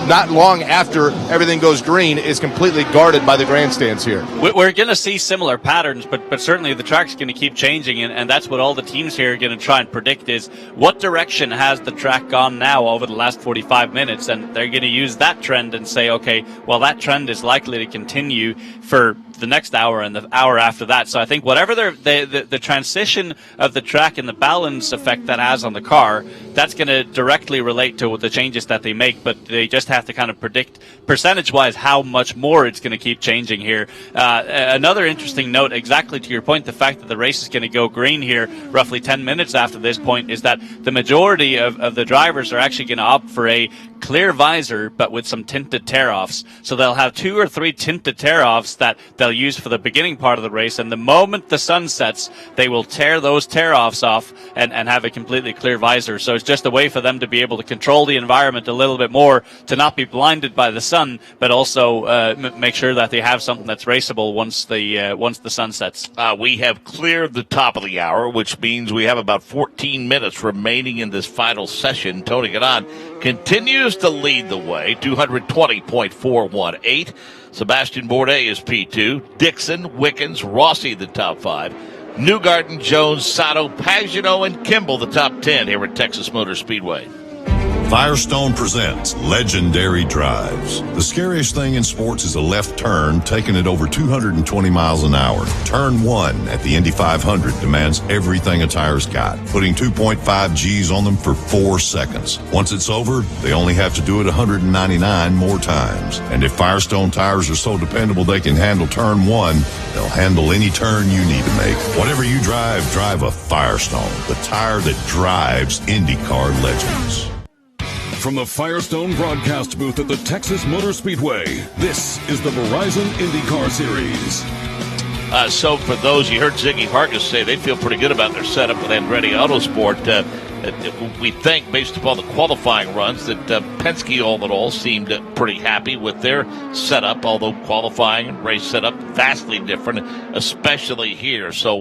not long after everything goes green, is completely guarded by the grandstands here.
We're going to see similar patterns, but certainly the track's going to keep changing, and that's what all the teams here are going to try and predict is what direction has the track gone now over the last 45 minutes, and they're going to use that trend and say, okay, well, that trend is likely to continue for the next hour and the hour after that. So I think whatever the transition of the track and the balance effect that has on the car, that's going to directly relate to the changes that they make, but they just have to kind of predict percentage-wise how much more it's going to keep changing here. Another interesting note, exactly to your point, the fact that the race is going to go green here roughly 10 minutes after this point is that the majority of the drivers are actually going to opt for a clear visor but with some tinted tear-offs. So they'll have 2 or 3 tinted tear-offs that they'll use for the beginning part of the race, and the moment the sun sets, they will tear those tear-offs off and have a completely clear visor. So it's just a way for them to be able to control the environment a little bit more, to not be blinded by the sun, but also make sure that they have something that's raceable once the sun sets.
We have cleared the top of the hour, which means we have about 14 minutes remaining in this final session. Tony Ganon continues to lead the way, 220.418. Sebastian Bourdais is P2. Dixon, Wickens, Rossi the top 5. Newgarden, Jones, Sato, Pagano, and Kimball the top 10 here at Texas Motor Speedway.
Firestone presents Legendary Drives. The scariest thing in sports is a left turn taking it over 220 miles an hour. Turn 1 at the Indy 500 demands everything a tire's got, putting 2.5 Gs on them for 4 seconds. Once it's over, they only have to do it 199 more times. And if Firestone tires are so dependable they can handle turn 1, they'll handle any turn you need to make. Whatever you drive, drive a Firestone, the tire that drives IndyCar legends.
From the Firestone broadcast booth at the Texas Motor Speedway, this is the Verizon IndyCar Series.
So for those, you heard Ziggy Hargis say they feel pretty good about their setup with Andretti Autosport. We think, based upon the qualifying runs, that Penske all in all seemed pretty happy with their setup, although qualifying and race setup vastly different, especially here. So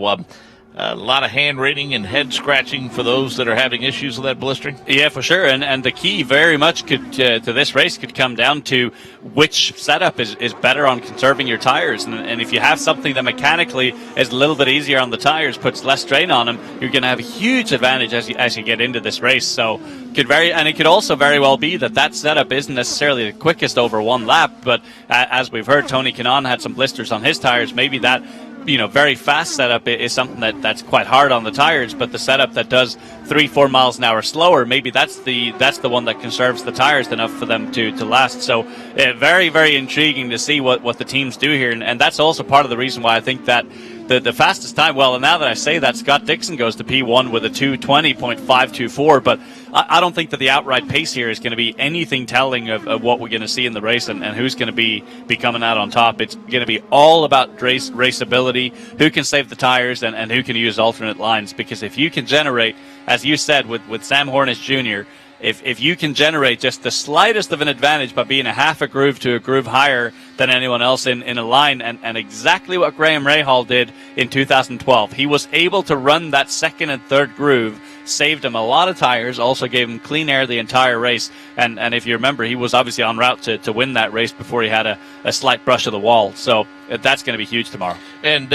a lot of hand wringing and head scratching for those that are having issues with that blistering.
Yeah, for sure. And the key very much could to this race could come down to which setup is better on conserving your tires. And if you have something that mechanically is a little bit easier on the tires, puts less strain on them, you're going to have a huge advantage as you get into this race. So it could also very well be that setup isn't necessarily the quickest over one lap, but as we've heard, Tony Kanaan had some blisters on his tires. Maybe that very fast setup is something that's quite hard on the tires, but the setup that does 3-4 miles an hour slower, maybe that's the one that conserves the tires enough for them to last. So very, very intriguing to see what the teams do here, and that's also part of the reason why I think that the fastest time, well, now that I say that, Scott Dixon goes to P1 with a 2:20.524, but I don't think that the outright pace here is going to be anything telling of what we're going to see in the race and who's going to be coming out on top. It's going to be all about raceability, who can save the tires, and who can use alternate lines, because if you can generate, as you said, with Sam Hornish Jr., if you can generate just the slightest of an advantage by being a half a groove to a groove higher than anyone else in a line, and exactly what Graham Rahal did in 2012. He was able to run that second and third groove, saved him a lot of tires, also gave him clean air the entire race, and if you remember, he was obviously en route to win that race before he had a slight brush of the wall. So that's going to be huge tomorrow.
And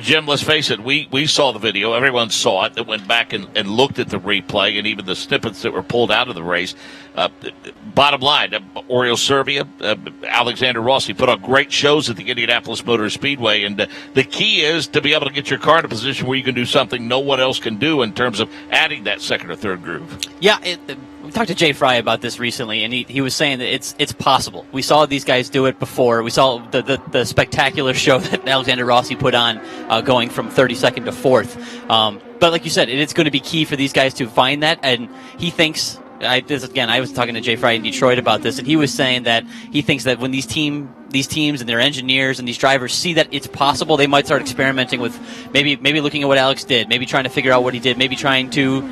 Jim, let's face it, we saw the video, everyone saw it, that went back and looked at the replay and even the snippets that were pulled out of the race. Bottom line, Oriol Servia, Alexander Rossi put on great shows at the Indianapolis Motor Speedway, and the key is to be able to get your car in a position where you can do something no one else can do in terms of adding that second or third groove.
Yeah, we talked to Jay Fry about this recently, and he was saying that it's possible. We saw these guys do it before. We saw the spectacular show that Alexander Rossi put on, going from 32nd to 4th. But like you said, it's going to be key for these guys to find that, and he thinks. I was talking to Jay Fry in Detroit about this, and he was saying that he thinks that when these teams and their engineers and these drivers see that it's possible, they might start experimenting with maybe looking at what Alex did, maybe trying to figure out what he did, maybe trying to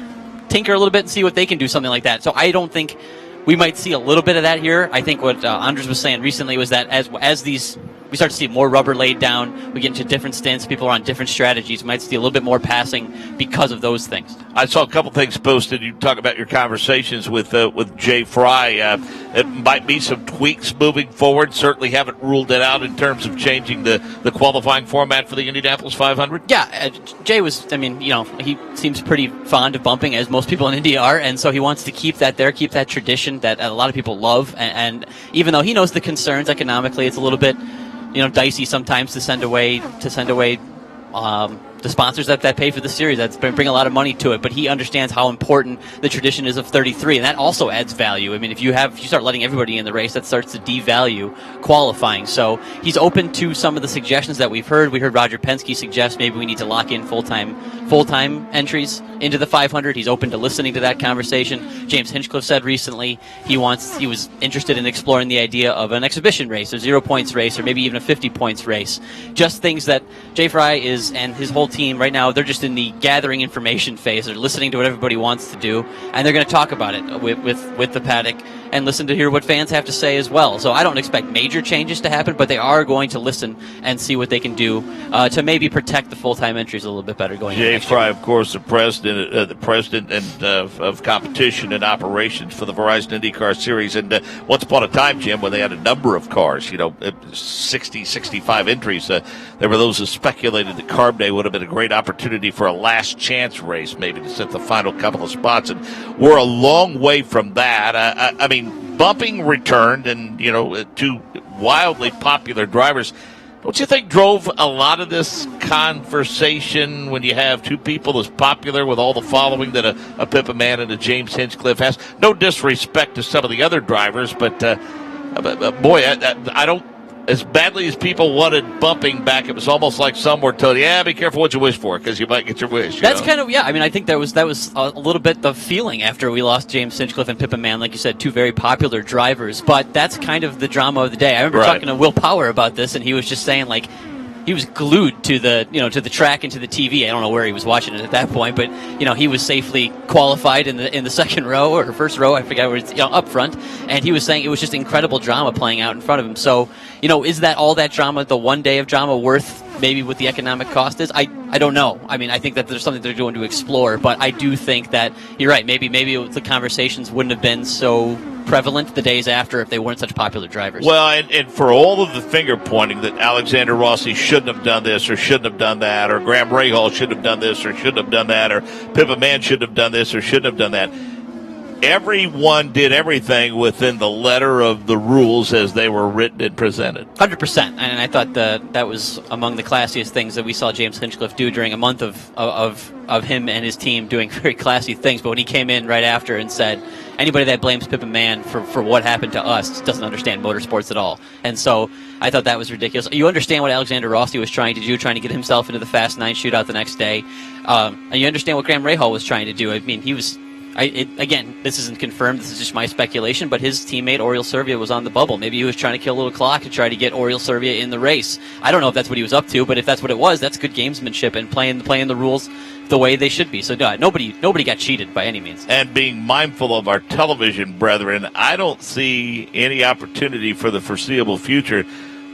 tinker a little bit and see what they can do, something like that. So I don't think we might see a little bit of that here. I think what Andres was saying recently was that as we start to see more rubber laid down, we get into different stints, people are on different strategies, we might see a little bit more passing because of those things.
I saw a couple things posted. You talk about your conversations with Jay Fry. It might be some tweaks moving forward. Certainly haven't ruled it out in terms of changing the qualifying format for the Indianapolis 500.
Yeah, Jay he seems pretty fond of bumping, as most people in Indy are, and so he wants to keep that there, keep that tradition that a lot of people love. And even though he knows the concerns economically, it's a little bit dicey sometimes to send away the sponsors that pay for the series. That's bring a lot of money to it, but he understands how important the tradition is of 33, and that also adds value. I mean, if you start letting everybody in the race, that starts to devalue qualifying. So he's open to some of the suggestions that we've heard. We heard Roger Penske suggest maybe we need to lock in full-time entries into the 500. He's open to listening to that conversation. James Hinchcliffe said recently he was interested in exploring the idea of an exhibition race, a 0 points race, or maybe even a 50 points race. Just things that Jay Fry and his whole team right now, they're just in the gathering information phase. They're listening to what everybody wants to do, and they're going to talk about it with the paddock and listen to hear what fans have to say as well. So I don't expect major changes to happen, but they are going to listen and see what they can do to maybe protect the full-time entries a little bit better going
Jay
into
Fry, of course, the president of competition and operations for the Verizon IndyCar Series. And once upon a time, Jim, when they had a number of cars, 60, 65 entries, there were those who speculated that Carb Day would have been a great opportunity for a last chance race, maybe to set the final couple of spots. And we're a long way from that. I mean, bumping returned, and two wildly popular drivers. Don't you think drove a lot of this conversation when you have two people as popular with all the following that a Pippa Mann and a James Hinchcliffe has? No disrespect to some of the other drivers, but boy, I don't. As badly as people wanted bumping back, it was almost like some were told, be careful what you wish for, because you might get your wish.
That's kind of, I mean, I think that was a little bit the feeling after we lost James Hinchcliffe and Pippa Mann, like you said, two very popular drivers, but that's kind of the drama of the day. I remember talking to Will Power about this, and he was just saying, like, he was glued to the track and to the TV. I don't know where he was watching it at that point, but he was safely qualified in the second row or first row. I forget where it's up front, and he was saying it was just incredible drama playing out in front of him. So is that all that drama, the one day of drama, worth maybe what the economic cost is? I don't know. I mean, I think that there's something they're going to explore, but I do think that you're right. Maybe the conversations wouldn't have been so prevalent the days after if they weren't such popular drivers.
Well, and for all of the finger pointing that Alexander Rossi shouldn't have done this or shouldn't have done that, or Graham Rahal should have done this or shouldn't have done that, or Pippa Mann should have done this or shouldn't have done that, everyone did everything within the letter of the rules as they were written and presented.
100%. And I thought that was among the classiest things that we saw James Hinchcliffe do during a month of him and his team doing very classy things. But when he came in right after and said, anybody that blames Pippa Mann for what happened to us doesn't understand motorsports at all. And so I thought that was ridiculous. You understand what Alexander Rossi was trying to do, trying to get himself into the Fast 9 shootout the next day. And you understand what Graham Rahal was trying to do. I mean, he was... again, this isn't confirmed. This is just my speculation, but his teammate Oriol Servia was on the bubble. Maybe he was trying to kill a little clock to try to get Oriol Servia in the race. I don't know if that's what he was up to, but if that's what it was, that's good gamesmanship and playing the rules the way they should be. So nobody got cheated by any means.
And being mindful of our television brethren, I don't see any opportunity for the foreseeable future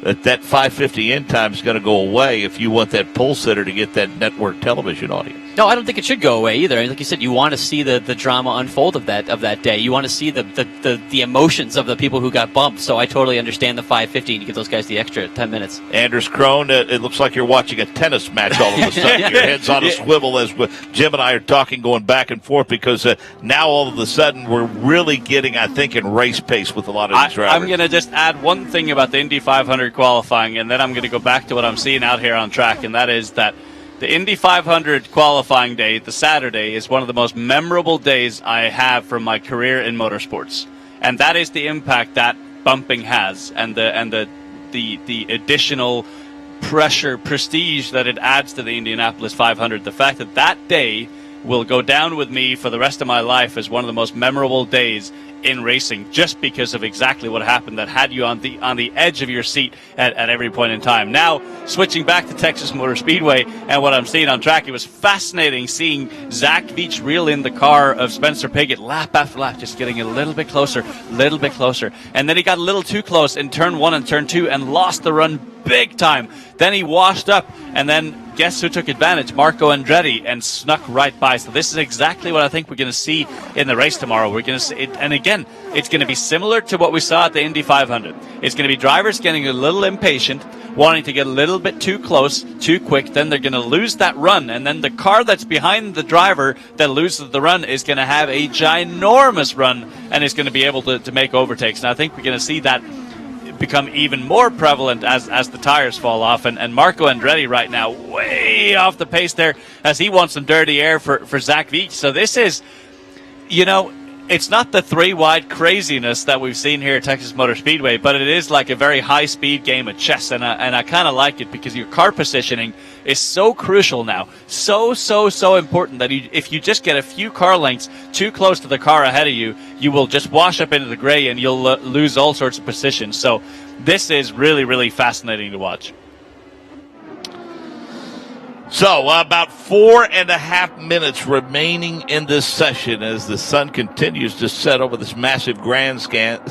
that 5:50 end time is going to go away if you want that pole sitter to get that network television audience.
No, I don't think it should go away either. Like you said, you want to see the drama unfold of that day. You want to see the emotions of the people who got bumped. So I totally understand the 5:50 to give those guys the extra 10 minutes.
Anders Krohn, it looks like you're watching a tennis match all of a sudden. Your head's on a swivel as Jim and I are talking, going back and forth, because now all of a sudden we're really getting, I think, in race pace with a lot of these drivers.
I'm going to just add one thing about the Indy 500 qualifying, and then I'm going to go back to what I'm seeing out here on track, and that is that the Indy 500 qualifying day, the Saturday, is one of the most memorable days I have from my career in motorsports, and that is the impact that bumping has, and the additional prestige that it adds to the Indianapolis 500. The fact that day will go down with me for the rest of my life as one of the most memorable days in racing, just because of exactly what happened that had you on the edge of your seat at every point in time. Now, switching back to Texas Motor Speedway and what I'm seeing on track, it was fascinating seeing Zach Veach reel in the car of Spencer Pigot lap after lap, just getting a little bit closer, and then he got a little too close in turn 1 and turn 2 and lost the run big time. Then he washed up, and then guess who took advantage? Marco Andretti, and snuck right by. So this is exactly what I think we're going to see in the race tomorrow. We're going to see it, and again, it's going to be similar to what we saw at the Indy 500. It's going to be drivers getting a little impatient, wanting to get a little bit too close, too quick. Then they're going to lose that run, and then the car that's behind the driver that loses the run is going to have a ginormous run and is going to be able to make overtakes. And I think we're going to see that become even more prevalent as the tires fall off, and Marco Andretti right now way off the pace there as he wants some dirty air for Zach Veach. So this is, it's not the 3-wide craziness that we've seen here at Texas Motor Speedway, but it is like a very high-speed game of chess, and I kind of like it because your car positioning is so crucial now, so important that if you just get a few car lengths too close to the car ahead of you, you will just wash up into the gray and you'll lose all sorts of position. So this is really, really fascinating to watch.
So, about 4.5 minutes remaining in this session as the sun continues to set over this massive grandstand.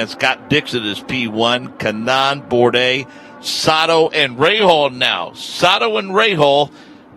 Scott Dixon is P1, Kanaan, Bourdais, Sato, and Rahal now. Sato and Rahal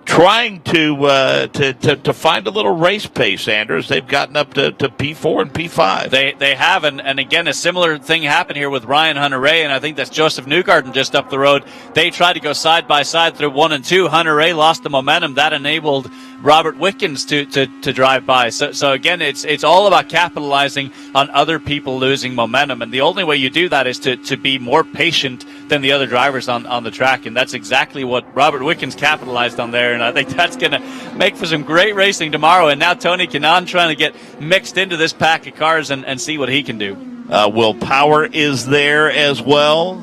trying to find a little race pace, Anders. They've gotten up to P4 and P5.
They have, and again, a similar thing happened here with Ryan Hunter-Reay, and I think that's Joseph Newgarden just up the road. They tried to go side by side through 1 and 2. Hunter-Reay lost the momentum. That enabled Robert Wickens to drive by. So again, it's all about capitalizing on other people losing momentum, and the only way you do that is to be more patient than the other drivers on the track, and that's exactly what Robert Wickens capitalized on there, and I think that's going to make for some great racing tomorrow. And now Tony Kanaan trying to get mixed into this pack of cars and see what he can do.
Will Power is there as well.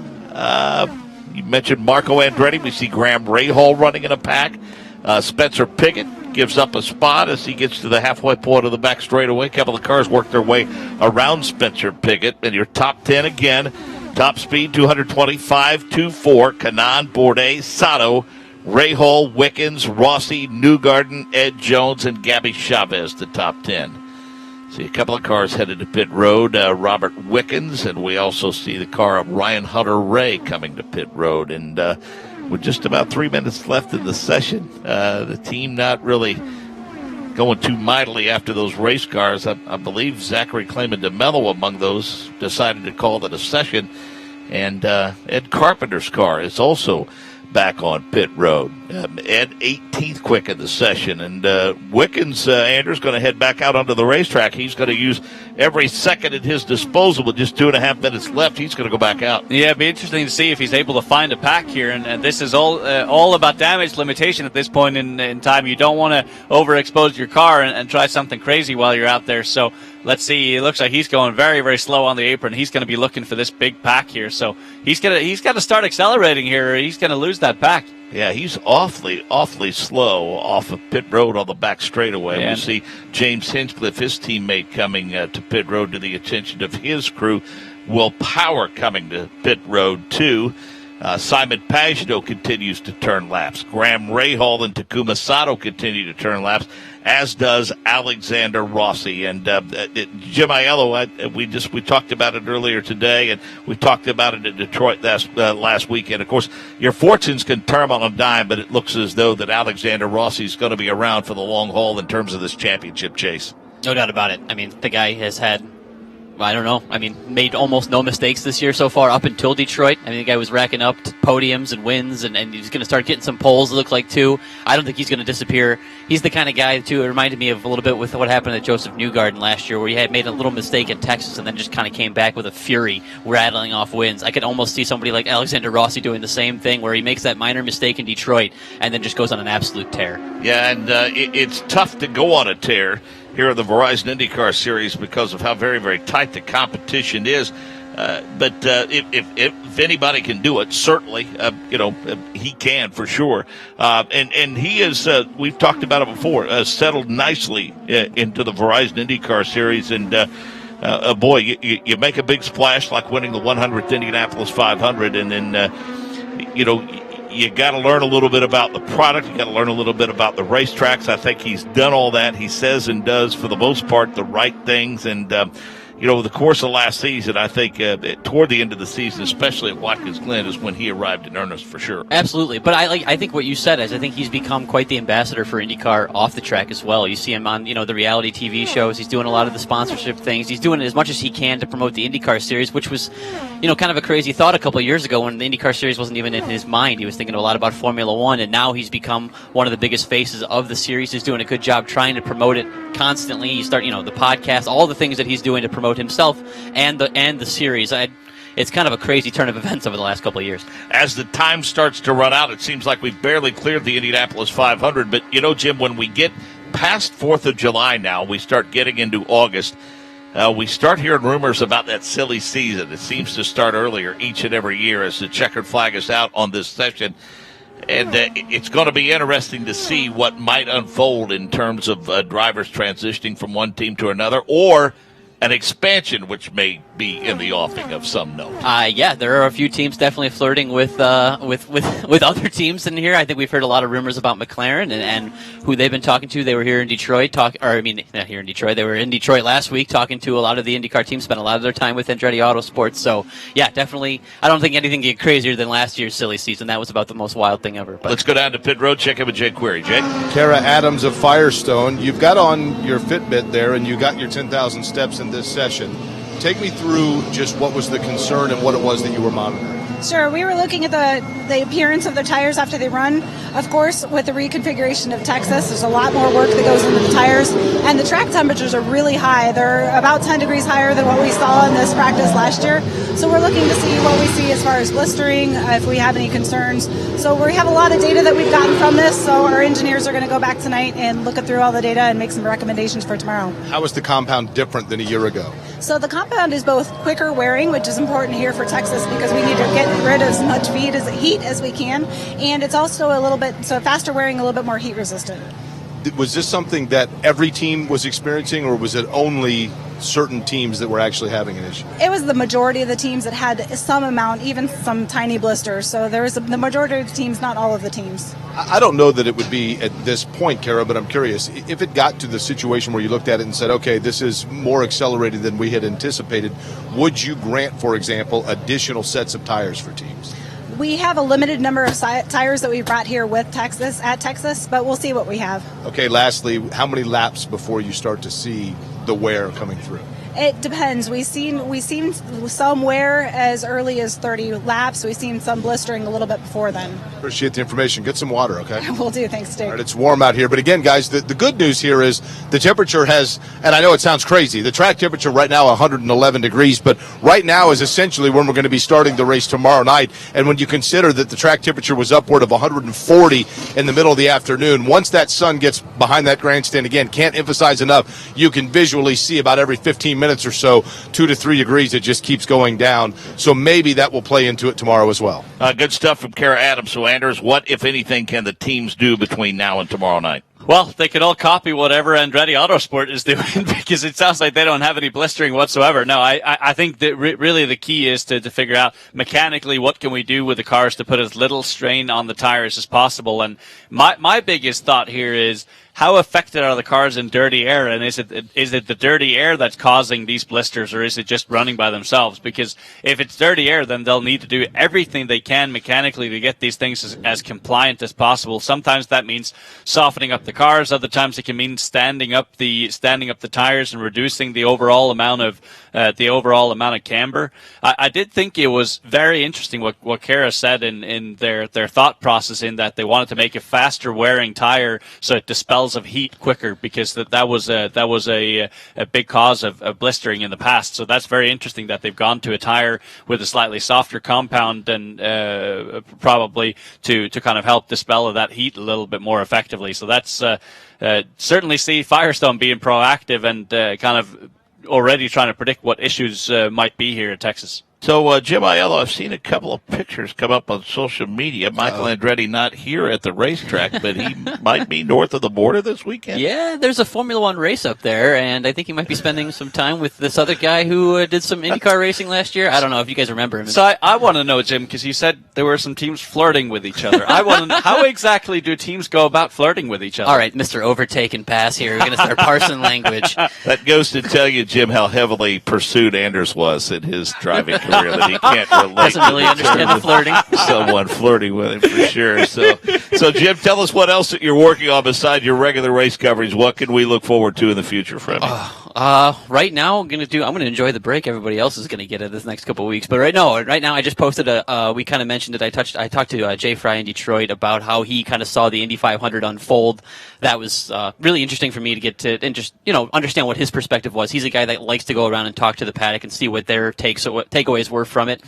You mentioned Marco Andretti. We see Graham Rahal running in a pack. Spencer Pigot gives up a spot as he gets to the halfway point of the back straightaway. A couple of cars work their way around Spencer Pigot. And your top 10 again. Top speed, 225.24. Kanaan, Bourdais, Sato, Rahal, Wickens, Rossi, Newgarden, Ed Jones, and Gabby Chavez, the top 10. See a couple of cars headed to pit road. Robert Wickens, and we also see the car of Ryan Hunter-Reay coming to pit road. And with just about 3 minutes left in the session, the team not really going too mightily after those race cars. I believe Zachary Clayman DeMello among those decided to call it a session. And Ed Carpenter's car is also back on pit road. Ed 18th quick in the session. And Wickens, Andrew's going to head back out onto the racetrack. He's going to use every second at his disposal with just 2.5 minutes left. He's going to go back out.
Yeah, it'd be interesting to see if he's able to find a pack here. And this is all about damage limitation at this point in time. You don't want to overexpose your car and try something crazy while you're out there. So let's see. It looks like he's going very, very slow on the apron. He's going to be looking for this big pack here. So he's got to start accelerating here, or he's going to lose that pack.
Yeah, he's awfully slow off of pit road on the back straightaway.
Yeah.
We see James Hinchcliffe, his teammate, coming to pit road to the attention of his crew. Will Power coming to pit road too. Simon Pagenaud continues to turn laps. Graham Rahal and Takuma Sato continue to turn laps, as does Alexander Rossi. And Jim Aiello, we talked about it earlier today, and we talked about it in Detroit last weekend. Of course, your fortunes can turn on a dime, but it looks as though that Alexander Rossi is going to be around for the long haul in terms of this championship chase.
No doubt about it. I mean, the guy has had, made almost no mistakes this year so far up until Detroit. I mean, the guy was racking up podiums and wins, and he's going to start getting some poles, it looked like, too. I don't think he's going to disappear. He's the kind of guy, too, it reminded me of a little bit with what happened at Joseph Newgarden last year, where he had made a little mistake in Texas and then just kind of came back with a fury, rattling off wins. I could almost see somebody like Alexander Rossi doing the same thing, where he makes that minor mistake in Detroit and then just goes on an absolute tear.
Yeah, and it's tough to go on a tear here in the Verizon IndyCar Series because of how very, very tight the competition is. But if anybody can do it, certainly, he can for sure. And he is, we've talked about it before, settled nicely into the Verizon IndyCar Series. And, boy, you make a big splash like winning the 100th Indianapolis 500. And then, you got to learn a little bit about the product. You got to learn a little bit about the racetracks. I think he's done all that. He says and does, for the most part, the right things. And, over the course of last season, I think toward the end of the season, especially at Watkins Glen, is when he arrived in earnest for sure.
Absolutely. But I think what you said is I think he's become quite the ambassador for IndyCar off the track as well. You see him on, the reality TV shows. He's doing a lot of the sponsorship things. He's doing as much as he can to promote the IndyCar Series, which was, kind of a crazy thought a couple of years ago when the IndyCar Series wasn't even in his mind. He was thinking a lot about Formula One, and now he's become one of the biggest faces of the series. He's doing a good job trying to promote it constantly. You start, the podcast, all the things that he's doing to promote himself and the series. It's kind of a crazy turn of events over the last couple of years.
As the time starts to run out, it seems like we've barely cleared the Indianapolis 500. But, Jim, when we get past 4th of July now, we start getting into August, we start hearing rumors about that silly season. It seems to start earlier each and every year as the checkered flag is out on this session. And it's going to be interesting to see what might unfold in terms of drivers transitioning from one team to another, or an expansion, which may be in the offing of some note.
Yeah, there are a few teams definitely flirting with other teams in here. I think we've heard a lot of rumors about McLaren and who they've been talking to. They were here in Detroit, not here in Detroit. They were in Detroit last week talking to a lot of the IndyCar teams, spent a lot of their time with Andretti Autosports. So, yeah, definitely. I don't think anything get crazier than last year's silly season. That was about the most wild thing ever. But
let's go down to pit road, check in with Jake Query. Jake?
Kara Adams of Firestone, you've got on your Fitbit there, and you got your 10,000 steps in this session. Take me through just what was the concern and what it was that you were monitoring.
Sure. We were looking at the appearance of the tires after they run. Of course, with the reconfiguration of Texas, there's a lot more work that goes into the tires, and the track temperatures are really high. They're about 10 degrees higher than what we saw in this practice last year. So we're looking to see what we see as far as blistering, if we have any concerns. So we have a lot of data that we've gotten from this, so our engineers are going to go back tonight and look through all the data and make some recommendations for tomorrow.
How is the compound different than a year ago?
So the compound is both quicker wearing, which is important here for Texas because we need to get rid of as much heat as we can, and it's also a little bit faster wearing, a little bit more heat resistant.
Was this something that every team was experiencing, or was it only certain teams that were actually having an issue?
It was the majority of the teams that had some amount, even some tiny blisters. So there was the majority of the teams, not all of the teams.
I don't know that it would be at this point, Kara, but I'm curious. If it got to the situation where you looked at it and said, okay, this is more accelerated than we had anticipated, would you grant, for example, additional sets of tires for teams?
We have a limited number of tires that we brought here with Texas, but we'll see what we have.
Okay, lastly, how many laps before you start to see the wear coming through?
It depends. We've seen some wear as early as 30 laps. We've seen some blistering a little bit before then.
Appreciate the information. Get some water, okay?
We'll do. Thanks, Dave.
All right, it's warm out here. But again, guys, the good news here is the temperature has, and I know it sounds crazy, the track temperature right now 111 degrees, but right now is essentially when we're going to be starting the race tomorrow night. And when you consider that the track temperature was upward of 140 in the middle of the afternoon, once that sun gets behind that grandstand, again, can't emphasize enough, you can visually see about every 15 minutes or so, 2 to 3 degrees, it just keeps going down. So maybe that will play into it tomorrow as well.
Good stuff from Kara Adams. So, Anders, what, if anything, can the teams do between now and tomorrow night?
Well, they could all copy whatever Andretti Autosport is doing because it sounds like they don't have any blistering whatsoever. No, I think that really the key is to figure out mechanically what can we do with the cars to put as little strain on the tires as possible. And my biggest thought here is, how affected are the cars in dirty air, and is it the dirty air that's causing these blisters, or is it just running by themselves? Because if it's dirty air, then they'll need to do everything they can mechanically to get these things as compliant as possible. Sometimes that means softening up the cars. Other times it can mean standing up the tires and reducing the overall amount of camber. I did think it was very interesting what Kara said in their thought process, in that they wanted to make a faster wearing tire so it dispels of heat quicker, because that was a big cause of blistering in the past. So that's very interesting that they've gone to a tire with a slightly softer compound, and probably to kind of help dispel of that heat a little bit more effectively. So that's certainly see Firestone being proactive and kind of already trying to predict what issues might be here at Texas.
So, Jim Aiello, I've seen a couple of pictures come up on social media. Michael Andretti not here at the racetrack, but he might be north of the border this weekend.
Yeah, there's a Formula One race up there, and I think he might be spending some time with this other guy who did some IndyCar racing last year. I don't know if you guys remember him.
So I want to know, Jim, because you said there were some teams flirting with each other. I want to know, how exactly do teams go about flirting with each other?
All right, Mr. Overtake and Pass here. We're going to start parsing language.
That goes to tell you, Jim, how heavily pursued Anders was in his driving career, that he can't relate.
Doesn't really understand the flirting.
Someone flirting with him for sure. So Jim, tell us what else that you're working on beside your regular race coverage. What can we look forward to in the future from you?
Right now, I'm gonna enjoy the break everybody else is gonna get in this next couple of weeks. But right now, I just posted we kind of mentioned it. I talked to Jay Fry in Detroit about how he kind of saw the Indy 500 unfold. That was really interesting for me to get to and just understand what his perspective was. He's a guy that likes to go around and talk to the paddock and see what their takeaways were from it.